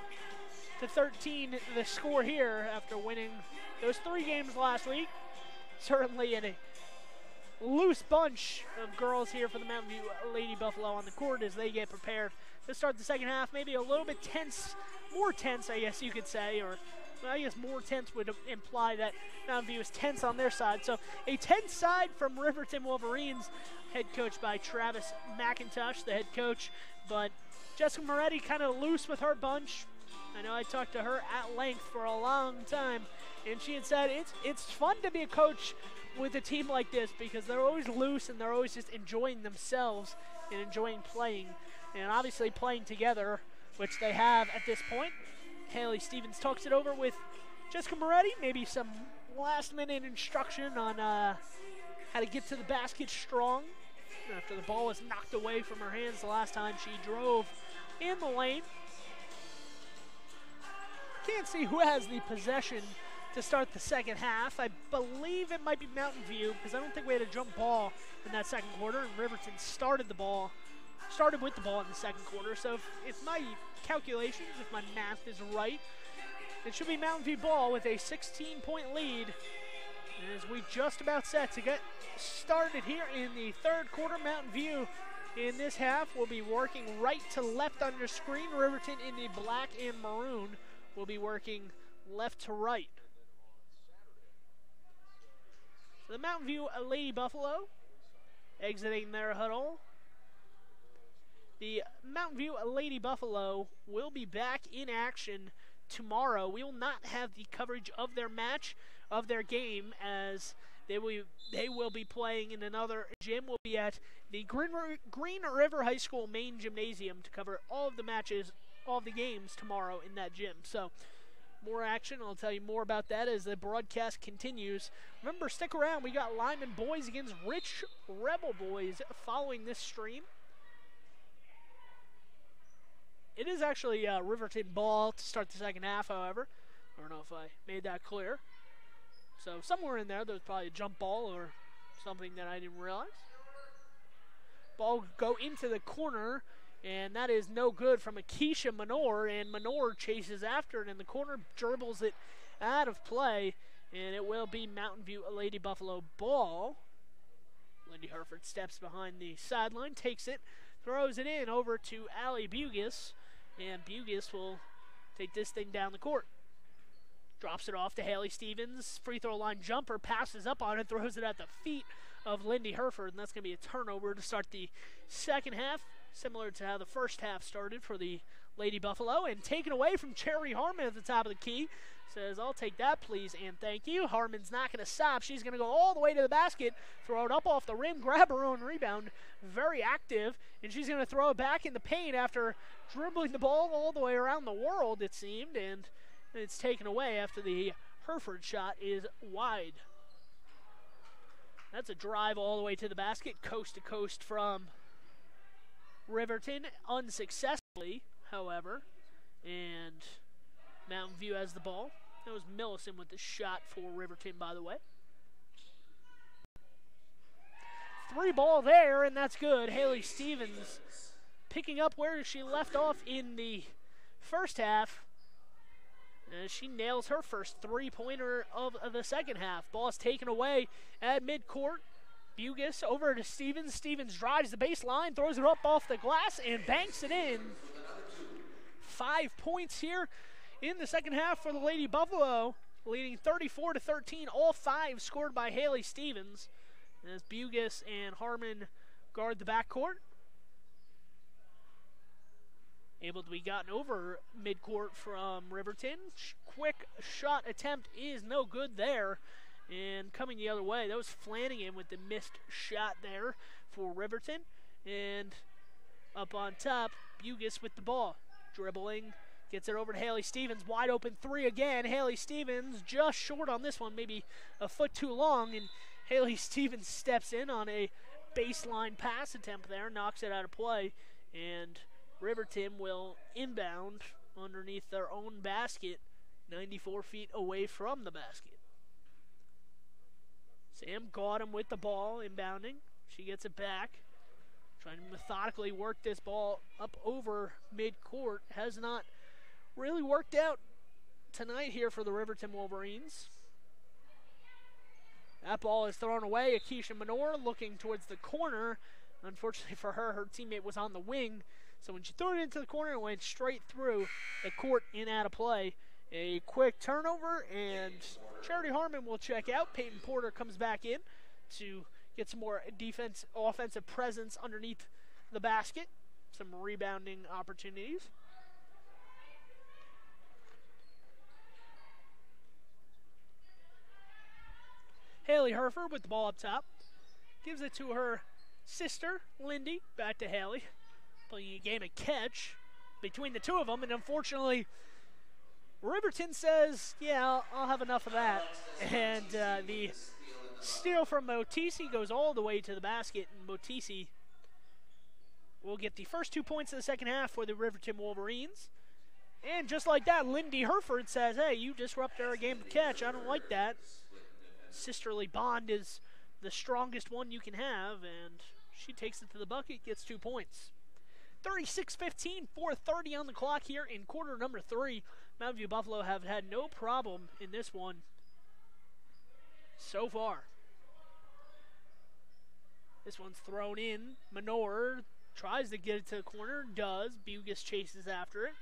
the score here after winning those 3 games last week. Certainly in a loose bunch of girls here for the Mountain View Lady Buffalo on the court as they get prepared to start the second half. Maybe a little bit tense, more tense, I guess you could say, or I guess more tense would imply that Mountain View is tense on their side. So a tense side from Riverton Wolverines, head coached by Travis McIntosh, the head coach. But Jessica Moretti kind of loose with her bunch. I know I talked to her at length for a long time, and she had said it's fun to be a coach with a team like this because they're always loose and they're always just enjoying themselves and enjoying playing, and obviously playing together, which they have at this point. Haley Stevens talks it over with Jessica Moretti, maybe some last-minute instruction on how to get to the basket strong after the ball was knocked away from her hands the last time she drove in the lane. Can't see who has the possession to start the second half. I believe it might be Mountain View because I don't think we had a jump ball in that second quarter, and Riverton started with the ball in the second quarter. So if my calculations, if my math is right, it should be Mountain View ball with a 16-point lead. And as we just about set to get started here in the third quarter, Mountain View in this half will be working right to left on your screen. Riverton in the black and maroon will be working left to right. So the Mountain View Lady Buffalo exiting their huddle. The Mountain View Lady Buffalo will be back in action tomorrow. We will not have the coverage of their match, of their game, as they will be playing in another gym. We'll be at the Green River High School main gymnasium to cover all of the matches, all of the games tomorrow in that gym. So more action. I'll tell you more about that as the broadcast continues. Remember, stick around. We got Lyman boys against Rich Rebel boys following this stream. It is actually Riverton ball to start the second half, however. I don't know if I made that clear. So somewhere in there was probably a jump ball or something that I didn't realize. Ball go into the corner, and that is no good from Akeisha Menor, and Menor chases after it in the corner, dribbles it out of play, and it will be Mountain View Lady Buffalo ball. Lindy Herford steps behind the sideline, takes it, throws it in over to Allie Bugis, and Bugis will take this thing down the court. Drops it off to Haley Stevens. Free throw line jumper, passes up on it, throws it at the feet of Lindy Herford, and that's going to be a turnover to start the second half, similar to how the first half started for the Lady Buffalo, and taken away from Cherry Harmon at the top of the key. Says, I'll take that, please, and thank you. Harmon's not going to stop. She's going to go all the way to the basket, throw it up off the rim, grab her own rebound. Very active, and she's going to throw it back in the paint after dribbling the ball all the way around the world, it seemed, and it's taken away after the Herford shot is wide. That's a drive all the way to the basket, coast to coast from Riverton, unsuccessfully, however, and Mountain View has the ball. That was Millicent with the shot for Riverton, by the way. 3 ball there, and that's good. Haley Stevens picking up where she left off in the first half. She nails her first 3-pointer of the second half. Ball is taken away at midcourt. Bugis over to Stevens. Stevens drives the baseline, throws it up off the glass, and banks it in. 5 points here in the second half for the Lady Buffalo, leading 34-13. All 5 scored by Haley Stevens as Bugis and Harmon guard the backcourt. Able to be gotten over midcourt from Riverton. Quick shot attempt is no good there. And coming the other way, that was Flanagan with the missed shot there for Riverton. And up on top, Bugis with the ball. Dribbling, gets it over to Haley Stevens. Wide open 3 again. Haley Stevens just short on this one, maybe a foot too long. And Haley Stevens steps in on a baseline pass attempt there, knocks it out of play. And Riverton will inbound underneath their own basket, 94 feet away from the basket. Sam Gautam with the ball, inbounding. She gets it back. Trying to methodically work this ball up over midcourt. Has not really worked out tonight here for the Riverton Wolverines. That ball is thrown away. Akeisha Menor looking towards the corner. Unfortunately for her, her teammate was on the wing. So when she threw it into the corner, it went straight through the court and out of play. A quick turnover, and Charity Harmon will check out. Peyton Porter comes back in to get some more offensive presence underneath the basket. Some rebounding opportunities. Haley Herford with the ball up top. Gives it to her sister, Lindy. Back to Haley. Playing a game of catch between the two of them, and unfortunately, Riverton says, yeah, I'll have enough of that. And the steal from Motisi goes all the way to the basket, and Motisi will get the first 2 points of the second half for the Riverton Wolverines. And just like that, Lindy Herford says, hey, you disrupted our game of catch. I don't like that. Sisterly bond is the strongest one you can have, and she takes it to the bucket, gets 2 points. 36-15, 4:30 on the clock here in quarter number 3. Mountain View Buffalo have had no problem in this one so far. This one's thrown in. Menor tries to get it to the corner, does. Bugis chases after it.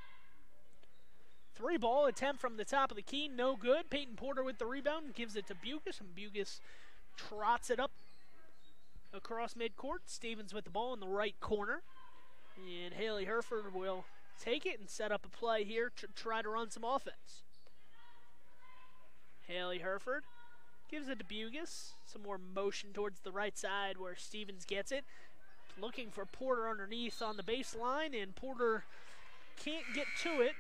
3-ball attempt from the top of the key, no good. Peyton Porter with the rebound, gives it to Bugis, and Bugis trots it up across midcourt. Stevens with the ball in the right corner. And Haley Herford will take it and set up a play here to try to run some offense. Haley Herford gives it to Bugis. Some more motion towards the right side where Stevens gets it. Looking for Porter underneath on the baseline, and Porter can't get to it.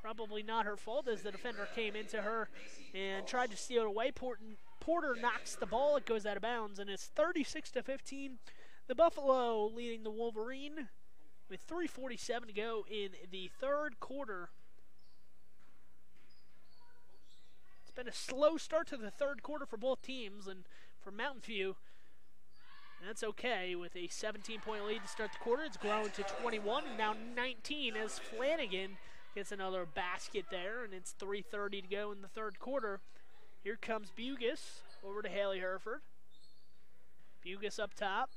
Probably not her fault, as the defender came into her and tried to steal it away. Porter knocks the ball. It goes out of bounds, and it's 36-15. The Buffalo leading the Wolverine with 3:47 to go in the third quarter. It's been a slow start to the third quarter for both teams, and for Mountain View, that's okay. With a 17-point lead to start the quarter, it's grown to 21, and now 19 as Flanagan gets another basket there, and it's 3:30 to go in the third quarter. Here comes Bugis over to Haley Herford. Bugis up top.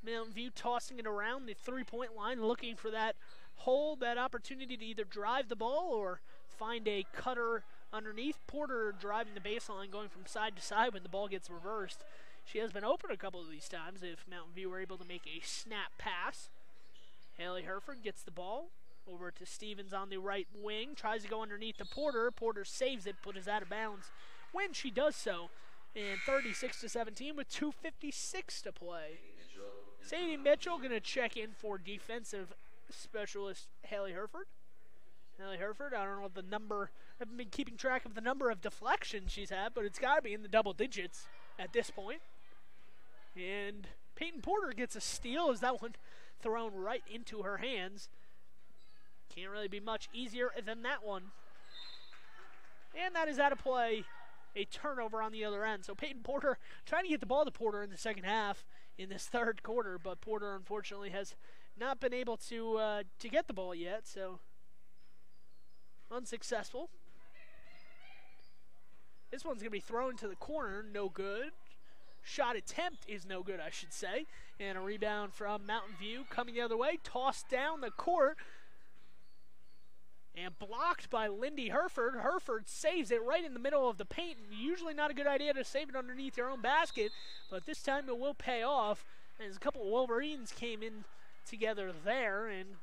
Mountain View tossing it around the three-point line, looking for that hole, that opportunity to either drive the ball or find a cutter underneath. Porter driving the baseline, going from side to side when the ball gets reversed. She has been open a couple of these times if Mountain View were able to make a snap pass. Haley Herford gets the ball over to Stevens on the right wing, tries to go underneath the Porter. Porter saves it, but is out of bounds when she does so. And 36-17 with 2:56 to play. Sadie Mitchell going to check in for defensive specialist Haley Herford. Haley Herford, I don't know the number. I haven't been keeping track of the number of deflections she's had, but it's got to be in the double digits at this point. And Peyton Porter gets a steal as that one thrown right into her hands. Can't really be much easier than that one. And that is out of play. A turnover on the other end. So Peyton Porter trying to get the ball to Porter in the second half in this third quarter, but Porter unfortunately has not been able to get the ball yet, so unsuccessful. This one's going to be thrown to the corner, no good. Shot attempt is no good, I should say. And a rebound from Mountain View coming the other way, tossed down the court, and blocked by Lindy Herford. Herford saves it right in the middle of the paint. Usually not a good idea to save it underneath your own basket, but this time it will pay off. As a couple of Wolverines came in together there, and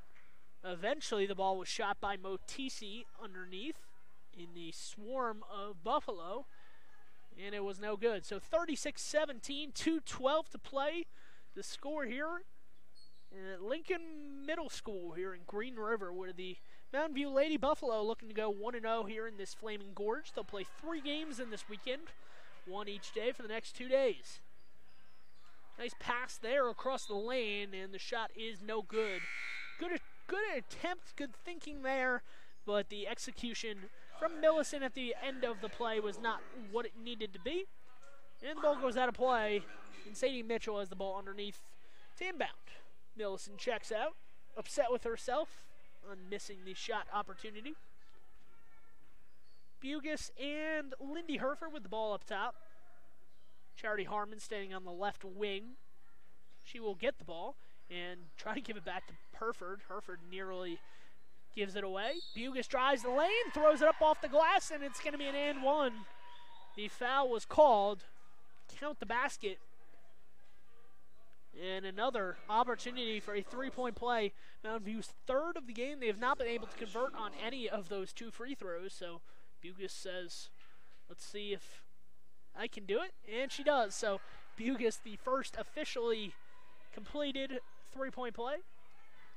eventually the ball was shot by Motisi underneath in the swarm of Buffalo, and it was no good. So 36-17, 2:12 to play. The score here at Lincoln Middle School here in Green River, where the Mountain View Lady Buffalo looking to go 1-0 here in this Flaming Gorge. They'll play 3 games in this weekend, 1 each day for the next 2 days. Nice pass there across the lane, and the shot is no good. Good attempt, good thinking there, but the execution from Millicent at the end of the play was not what it needed to be. And the ball goes out of play, and Sadie Mitchell has the ball underneath to inbound. Millicent checks out, upset with herself on missing the shot opportunity. Bugis and Lindy Herford with the ball up top. Charity Harmon standing on the left wing. She will get the ball and try to give it back to Herford. Herford nearly gives it away. Bugis drives the lane, throws it up off the glass, and it's going to be an and one. The foul was called. Count the basket. And another opportunity for a three-point play. Mountain View's third of the game. They have not been able to convert on any of those two free throws. So Bugis says, let's see if I can do it. And she does. So Bugis, the first officially completed three-point play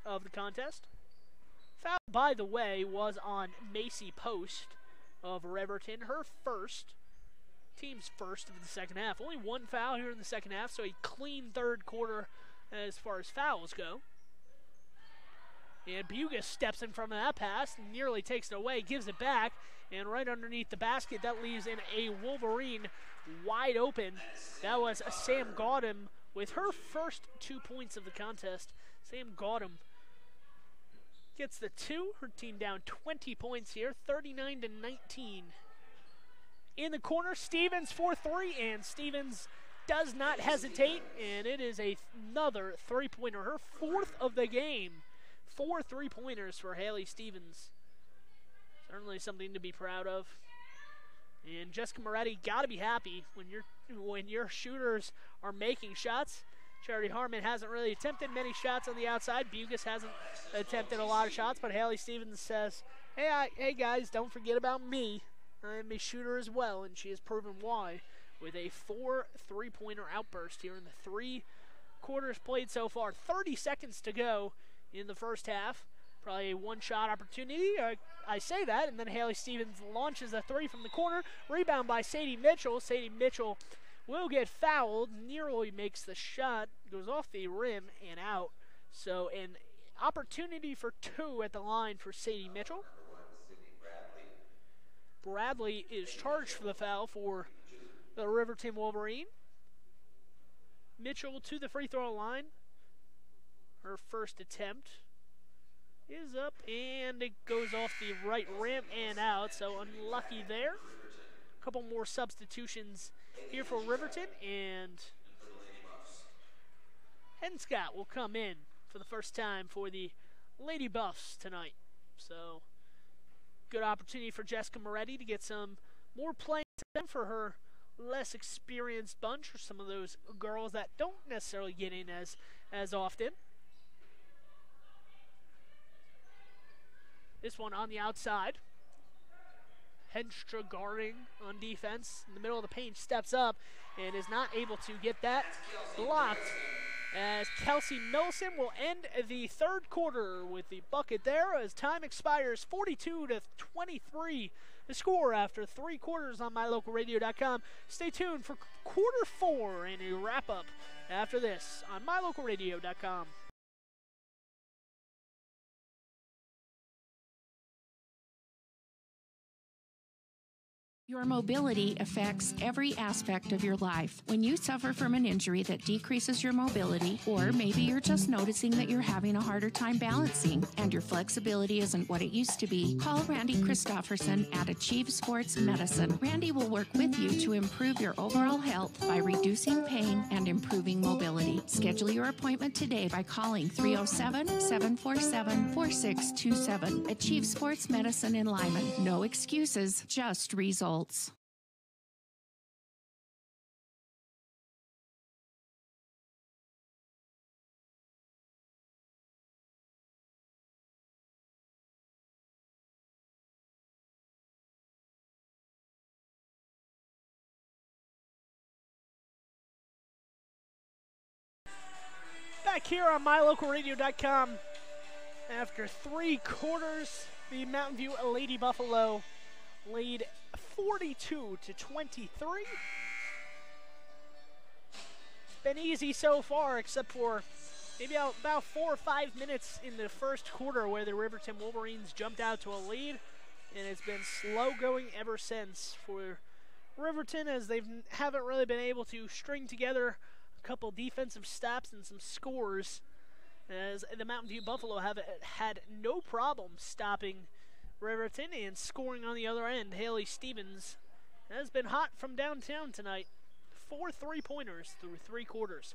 of the contest. Foul, by the way, was on Macy Post of Riverton. Her first. Team's first of the second half. Only one foul here in the second half, so a clean third quarter as far as fouls go. And Bugis steps in front of that pass, nearly takes it away, gives it back, and right underneath the basket, that leaves in a Wolverine wide open. That was Sam Gautam with her first 2 points of the contest. Sam Gautam gets the two. Her team down 20 points here, 39-19. In the corner, Stevens for three, and Stevens does not hesitate, and it is another three-pointer, her fourth of the game. 4 3-pointers for Haley Stevens. Certainly something to be proud of. And Jessica Moretti got to be happy when your shooters are making shots. Charity Harmon hasn't really attempted many shots on the outside. Bugis hasn't attempted a lot of shots, but Haley Stevens says, hey guys, don't forget about me. I'm a shooter as well, and she has proven why with a 4 3-pointer outburst here in the 3 quarters played so far. 30 seconds to go in the first half. Probably a one-shot opportunity. I say that, and then Haley Stevens launches a three from the corner. Rebound by Sadie Mitchell. Sadie Mitchell will get fouled. Nearly makes the shot. Goes off the rim and out. So an opportunity for 2 at the line for Sadie Mitchell. Bradley is charged for the foul for the Riverton Wolverine. Mitchell to the free throw line. Her first attempt is up, and it goes off the right rim and out, so unlucky there. A couple more substitutions here for Riverton, and Henscott will come in for the first time for the Lady Buffs tonight. So good opportunity for Jessica Moretti to get some more playing time for her less experienced bunch, or some of those girls that don't necessarily get in as often. This one on the outside. Henstra guarding on defense in the middle of the paint, steps up and is not able to get that blocked, as Kelsey Milson will end the third quarter with the bucket there as time expires. 42-23 the score after 3 quarters on MyLocalRadio.com. Stay tuned for quarter 4 and a wrap-up after this on MyLocalRadio.com. Your mobility affects every aspect of your life. When you suffer from an injury that decreases your mobility, or maybe you're just noticing that you're having a harder time balancing and your flexibility isn't what it used to be, call Randy Christofferson at Achieve Sports Medicine. Randy will work with you to improve your overall health by reducing pain and improving mobility. Schedule your appointment today by calling 307-747-4627. Achieve Sports Medicine in Lyman. No excuses, just results. Back here on MyLocalRadio.com. After 3 quarters, the Mountain View Lady Buffalo lead 42-23. It's been easy so far, except for maybe about 4 or 5 minutes in the first quarter where the Riverton Wolverines jumped out to a lead, and it's been slow going ever since for Riverton, as they haven't really been able to string together a couple defensive stops and some scores, as the Mountain View Buffalo have had no problem stopping Riverton and scoring on the other end. Haley Stevens has been hot from downtown tonight. 4 3-pointers through 3 quarters.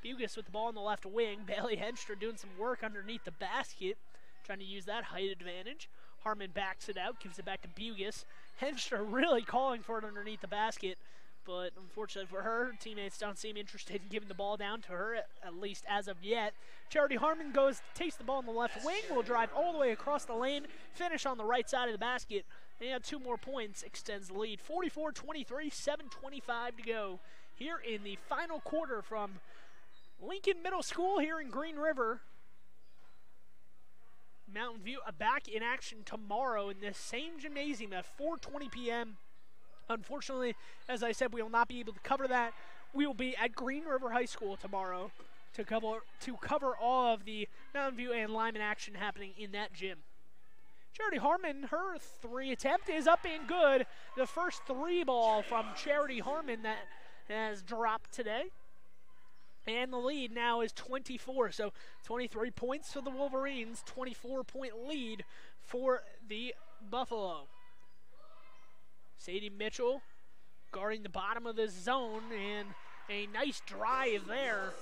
Bugis with the ball on the left wing. Bailey Henstra doing some work underneath the basket. trying to use that height advantage. Harmon backs it out, gives it back to Bugis. Henstra really calling for it underneath the basket, but unfortunately for her teammates don't seem interested in giving the ball down to her, at least as of yet. Charity Harmon takes the ball in the left wing, will drive all the way across the lane, finish on the right side of the basket, and 2 more points extends the lead. 44-23, 7:25 to go here in the final quarter from Lincoln Middle School here in Green River. Mountain View back in action tomorrow in this same gymnasium at 4:20 p.m. Unfortunately, as I said, we will not be able to cover that. We will be at Green River High School tomorrow to cover all of the Mountain View and Lyman action happening in that gym. Charity Harmon, her 3 attempt is up and good. The first 3 ball from Charity Harmon that has dropped today. And the lead now is 24, so 23 points for the Wolverines, 24-point lead for the Buffalo. Sadie Mitchell guarding the bottom of the zone, and a nice drive there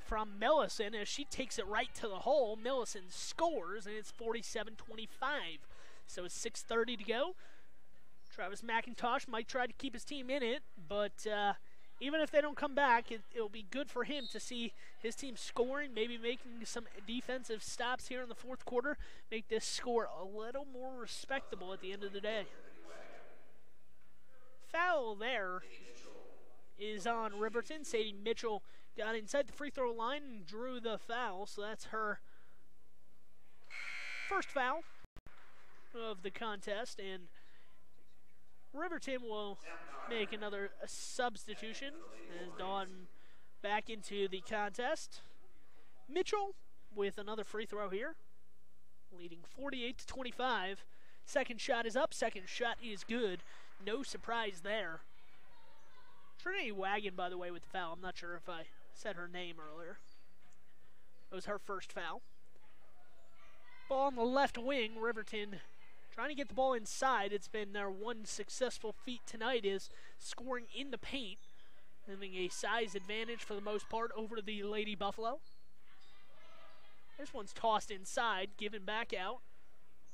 from Millicent as she takes it right to the hole. Millicent scores, and it's 47-25. So it's 6:30 to go. Travis McIntosh might try to keep his team in it, but even if they don't come back, it'll be good for him to see his team scoring, maybe making some defensive stops here in the fourth quarter, make this score a little more respectable at the end of the day. Foul there is on Riverton. Sadie Mitchell got inside the free throw line and drew the foul, so that's her first foul of the contest, and Riverton will make another substitution as Dawn back into the contest. Mitchell with another free throw here, leading 48-25. Second shot is up, second shot is good. No surprise there. Trinity Wagon, by the way, with the foul. I'm not sure if I said her name earlier. It was her first foul. Ball on the left wing. Riverton trying to get the ball inside. It's been their one successful feat tonight is scoring in the paint, having a size advantage for the most part over the Lady Buffalo. This one's tossed inside, given back out.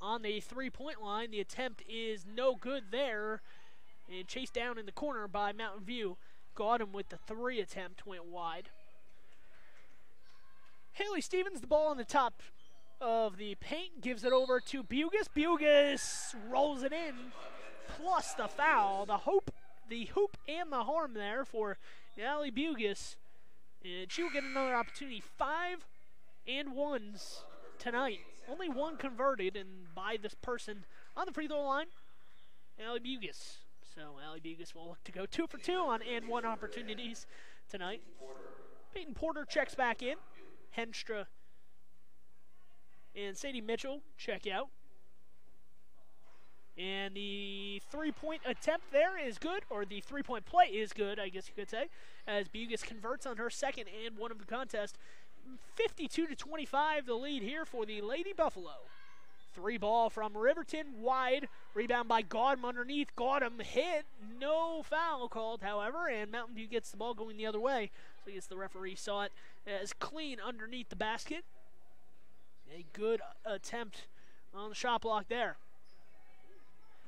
On the three-point line, the attempt is no good there. And chased down in the corner by Mountain View. Got him with the 3 attempt, went wide. Haley Stevens, the ball on the top of the paint, gives it over to Bugis. Bugis rolls it in, plus the foul. The hoop and the harm there for Allie Bugis. And she will get another opportunity. 5 and 1s tonight. Only 1 converted, and by this person on the free throw line, Allie Bugis. So Allie Bugis will look to go 2 for 2 on and 1 opportunities tonight. Peyton Porter checks back in. Henstra and Sadie Mitchell check out. And the 3-point attempt there is good, or the 3-point play is good, I guess you could say, as Bugis converts on her second and 1 of the contest. 52-25 the lead here for the Lady Buffalo. 3 ball from Riverton, wide. Rebound by Gautam underneath. Gautam hit. No foul called, however, and Mountain View gets the ball going the other way. So I guess the referee saw it as clean underneath the basket. A good attempt on the shot block there.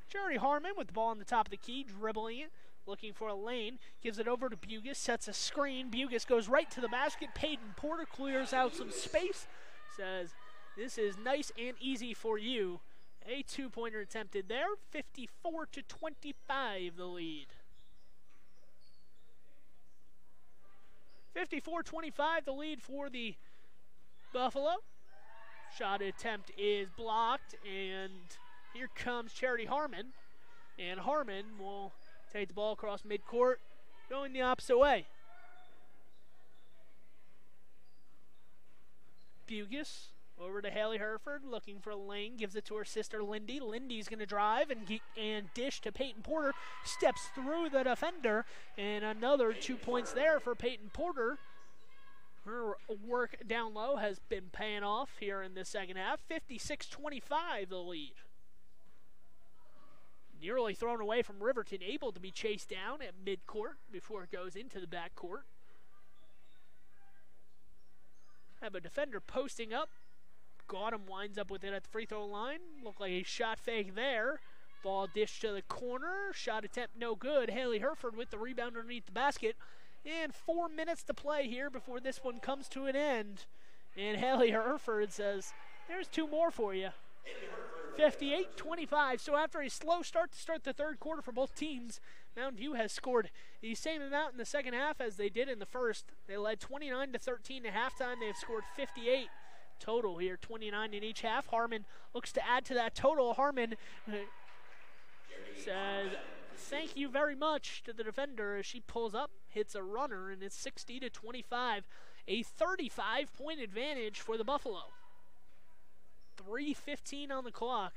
Charity Harmon with the ball on the top of the key, dribbling it, looking for a lane. Gives it over to Bugis, sets a screen. Bugis goes right to the basket. Peyton Porter clears out some space. Says, this is nice and easy for you. A 2-pointer attempted there. 54-25 the lead. 54-25 the lead for the Buffalo. Shot attempt is blocked, and here comes Charity Harmon. And Harmon will take the ball across midcourt, going the opposite way. Bugis over to Haley Hereford, looking for a lane, gives it to her sister Lindy. Lindy's going to drive and dish to Peyton Porter. Steps through the defender, and another 2 points there for Peyton Porter. Her work down low has been paying off here in the second half. 56-25 the lead. Nearly thrown away from Riverton, able to be chased down at midcourt before it goes into the backcourt. Have a defender posting up, got him, winds up with it at the free throw line. Looked like a shot fake there. Ball dished to the corner. Shot attempt no good. Haley Herford with the rebound underneath the basket. And 4 minutes to play here before this one comes to an end. And Haley Herford says, there's 2 more for you. 58-25. So after a slow start to start the third quarter for both teams, Mountain View has scored the same amount in the second half as they did in the first. They led 29-13 at halftime. They have scored 58 total here, 29 in each half. Harmon looks to add to that total. Harmon says thank you very much to the defender as she pulls up, hits a runner, and it's 60-25. A 35-point advantage for the Buffalo. 3:15 on the clock.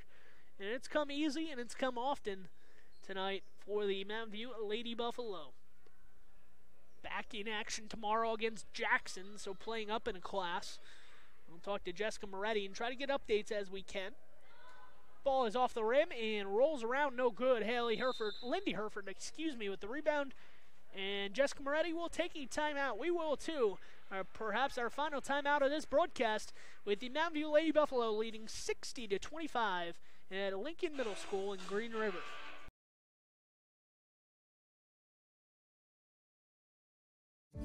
And it's come easy and it's come often tonight for the Mountain View Lady Buffalo. Back in action tomorrow against Jackson, so playing up in a class. We'll talk to Jessica Moretti and try to get updates as we can. Ball is off the rim and rolls around, no good. Lindy Herford, with the rebound. And Jessica Moretti will take a timeout. We will too. Perhaps our final timeout of this broadcast, with the Mountain View Lady Buffalo leading 60-25 at Lincoln Middle School in Green River.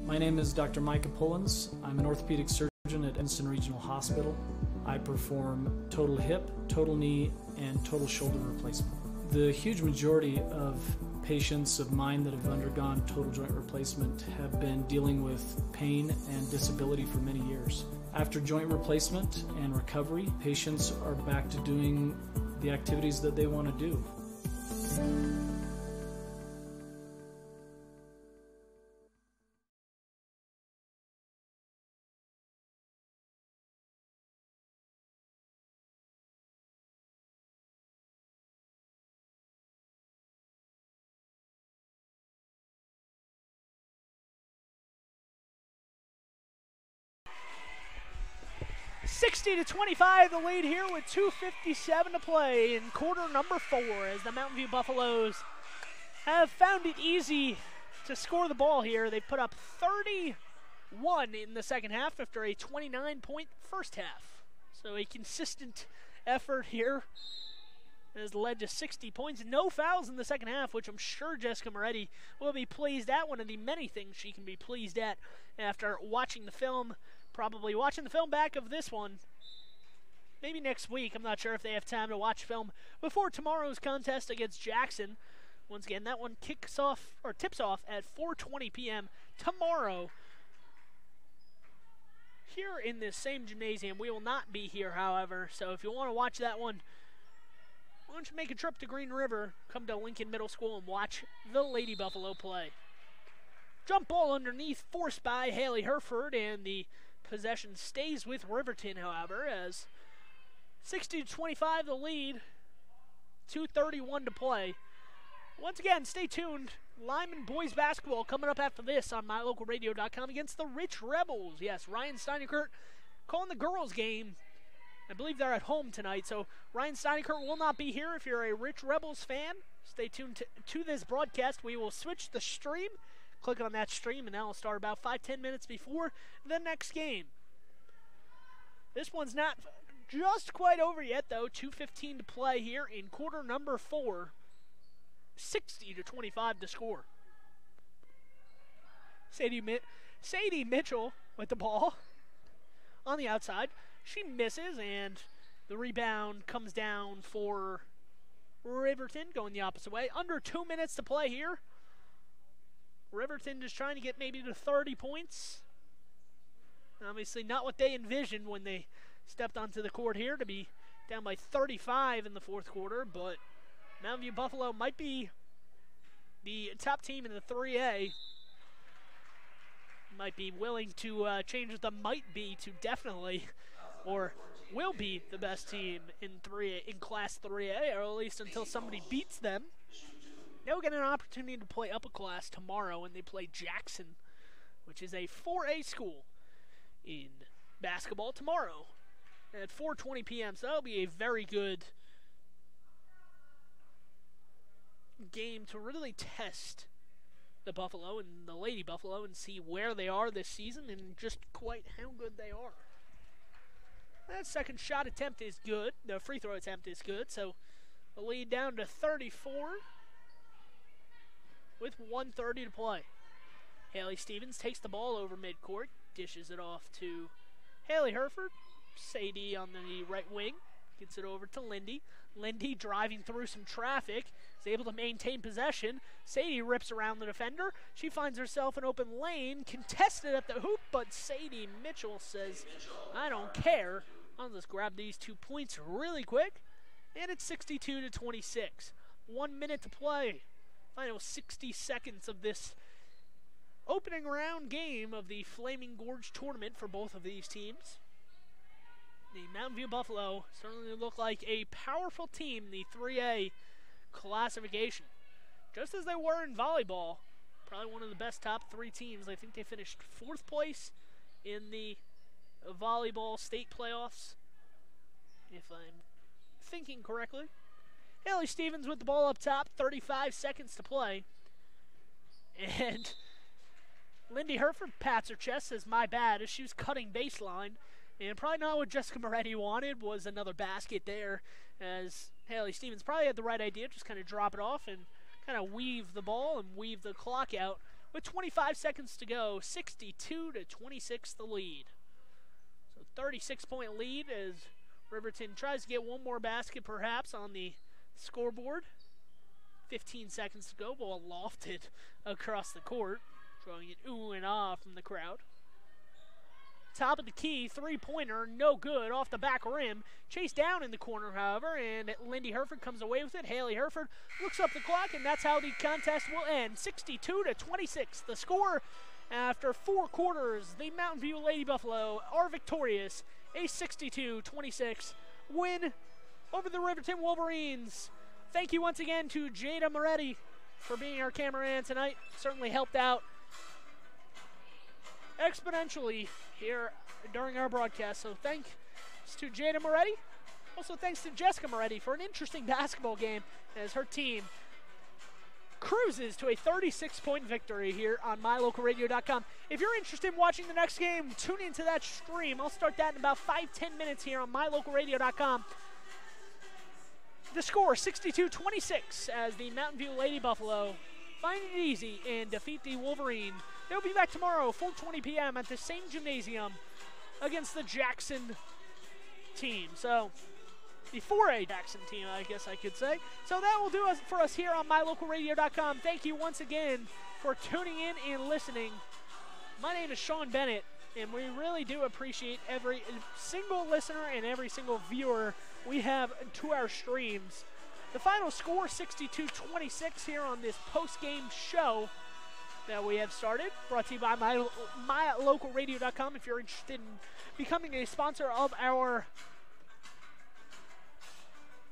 My name is Dr. Micah Pullins. I'm an orthopedic surgeon at Evanston Regional Hospital. I perform total hip, total knee, and total shoulder replacement. The huge majority of patients of mine that have undergone total joint replacement have been dealing with pain and disability for many years. After joint replacement and recovery, patients are back to doing the activities that they want to do. 60-25, the lead here with 2:57 to play in quarter number 4, as the Mountain View Buffaloes have found it easy to score the ball here. They put up 31 in the second half after a 29-point first half. So a consistent effort here has led to 60 points. No fouls in the second half, which I'm sure Jessica Moretti will be pleased at. One of the many things she can be pleased at after watching the film. Probably watching the film back of this one. Maybe next week. I'm not sure if they have time to watch film before tomorrow's contest against Jackson. Once again, that one tips off at 4:20 p.m. tomorrow. Here in this same gymnasium. We will not be here, however. So if you want to watch that one, why don't you make a trip to Green River, come to Lincoln Middle School, and watch the Lady Buffalo play. Jump ball underneath, forced by Haley Herford, and the possession stays with Riverton, however, as 60-25 the lead, 2:31 to play. Once again, stay tuned. Lyman boys basketball coming up after this on MyLocalRadio.com against the Rich Rebels. Yes, Ryan Steinekert calling the girls' game. I believe they're at home tonight, so Ryan Steinekert will not be here if you're a Rich Rebels fan. Stay tuned to this broadcast. We will switch the stream. Click on that stream, and that will start about 5-10 minutes before the next game. This one's not just quite over yet, though. 2:15 to play here in quarter number 4. 60-25 to score. Sadie Mitchell with the ball on the outside. She misses, and the rebound comes down for Riverton, going the opposite way. Under 2 minutes to play here. Riverton just trying to get maybe to 30 points. Obviously not what they envisioned when they stepped onto the court here, to be down by 35 in the fourth quarter, but Mountain View Buffalo might be the top team in the 3A. Might be willing to change the might be to definitely, or will be the best team in 3A, in Class 3A, or at least until somebody beats them. They'll get an opportunity to play up a class tomorrow when they play Jackson, which is a 4A school in basketball tomorrow at 4:20 p.m. So that'll be a very good game to really test the Buffalo and the Lady Buffalo and see where they are this season and just quite how good they are. That second shot attempt is good. The free throw attempt is good. So the lead down to 34 with 1:30 to play. Haley Stevens takes the ball over midcourt, dishes it off to Haley Herford. Sadie on the right wing gets it over to Lindy. Lindy driving through some traffic is able to maintain possession. Sadie rips around the defender. She finds herself an open lane, contested at the hoop, but Sadie Mitchell says, I don't care. I'll just grab these 2 points really quick. And it's 62-26. 1 minute to play. Final 60 seconds of this opening round game of the Flaming Gorge tournament for both of these teams. The Mountain View Buffalo certainly look like a powerful team in the 3A classification. Just as they were in volleyball. Probably one of the best top 3 teams. I think they finished 4th place in the volleyball state playoffs, if I'm thinking correctly. Haley Stevens with the ball up top, 35 seconds to play. And Lindy Herford pats her chest, says, my bad, as she was cutting baseline. And probably not what Jessica Moretti wanted was another basket there, as Haley Stevens probably had the right idea, just kind of drop it off and kind of weave the ball and weave the clock out. With 25 seconds to go, 62-26 the lead. So 36-point lead as Riverton tries to get one more basket perhaps on the scoreboard. 15 seconds to go, ball lofted across the court, drawing an ooh and ah from the crowd. Top of the key, three-pointer, no good, off the back rim. Chased down in the corner, however, and Lindy Herford comes away with it. Haley Herford looks up the clock, and that's how the contest will end. 62-26, the score after 4 quarters. The Mountain View Lady Buffalo are victorious. A 62-26 win over the Riverton Wolverines. Thank you once again to Jada Moretti for being our cameraman tonight. Certainly helped out exponentially here during our broadcast. So thanks to Jada Moretti. Also thanks to Jessica Moretti for an interesting basketball game as her team cruises to a 36-point victory here on MyLocalRadio.com. If you're interested in watching the next game, tune into that stream. I'll start that in about 5-10 minutes here on MyLocalRadio.com. The score, 62-26, as the Mountain View Lady Buffalo find it easy and defeat the Wolverine. They'll be back tomorrow, 4:20 p.m. at the same gymnasium against the Jackson team. So, the 4A Jackson team, I guess I could say. So that will do it for us here on MyLocalRadio.com. Thank you once again for tuning in and listening. My name is Sean Bennett, and we really do appreciate every single listener and every single viewer we have to our streams. The final score, 62-26 here on this post-game show that we have started, brought to you by MyLocalRadio.com. If you're interested in becoming a sponsor of our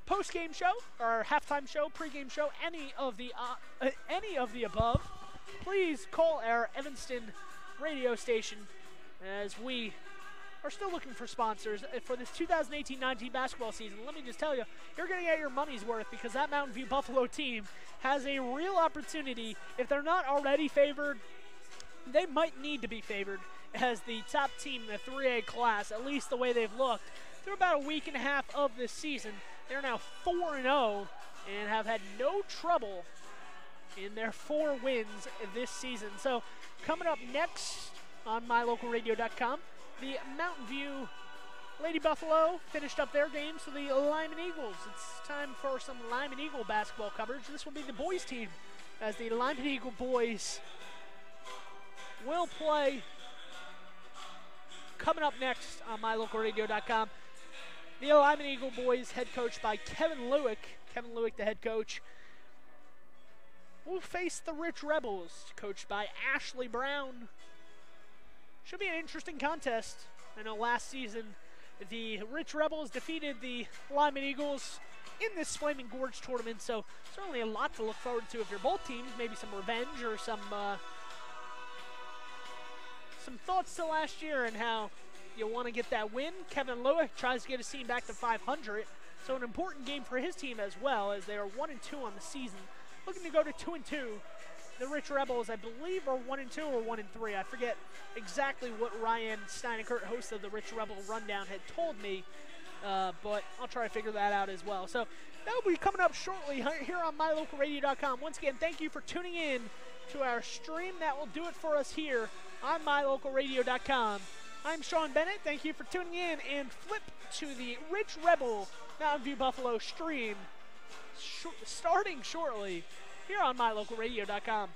post-game show, or halftime show, pre-game show, any of the above, please call our Evanston radio station, as we are still looking for sponsors for this 2018-19 basketball season. Let me just tell you, you're going to get your money's worth, because that Mountain View Buffalo team has a real opportunity. If they're not already favored, they might need to be favored as the top team in the 3A class, at least the way they've looked through about a week and a half of this season. They're now 4-0 and have had no trouble in their 4 wins this season. So coming up next on MyLocalRadio.com, the Mountain View Lady Buffalo finished up their game, so the Lyman Eagles. It's time for some Lyman Eagle basketball coverage. This will be the boys team, as the Lyman Eagle boys will play coming up next on MyLocalRadio.com. The Lyman Eagle boys, head coached by Kevin Lewick. Kevin Lewick, the head coach, will face the Rich Rebels, coached by Ashley Brown. Should be an interesting contest. I know last season the Rich Rebels defeated the Lyman Eagles in this Flaming Gorge tournament, so certainly a lot to look forward to if you're both teams. Maybe some revenge or some thoughts to last year and how you want to get that win. Kevin Lewick tries to get his team back to 500, so an important game for his team as well, as they are 1-2 on the season, looking to go to 2-2 the Rich Rebels, I believe, are 1-2 or 1-3. I forget exactly what Ryan Steinekert, host of the Rich Rebel Rundown, had told me, but I'll try to figure that out as well. So that will be coming up shortly here on MyLocalRadio.com. Once again, thank you for tuning in to our stream. That will do it for us here on MyLocalRadio.com. I'm Sean Bennett. Thank you for tuning in, and flip to the Rich Rebel Mountain View Buffalo stream starting shortly here on MyLocalRadio.com.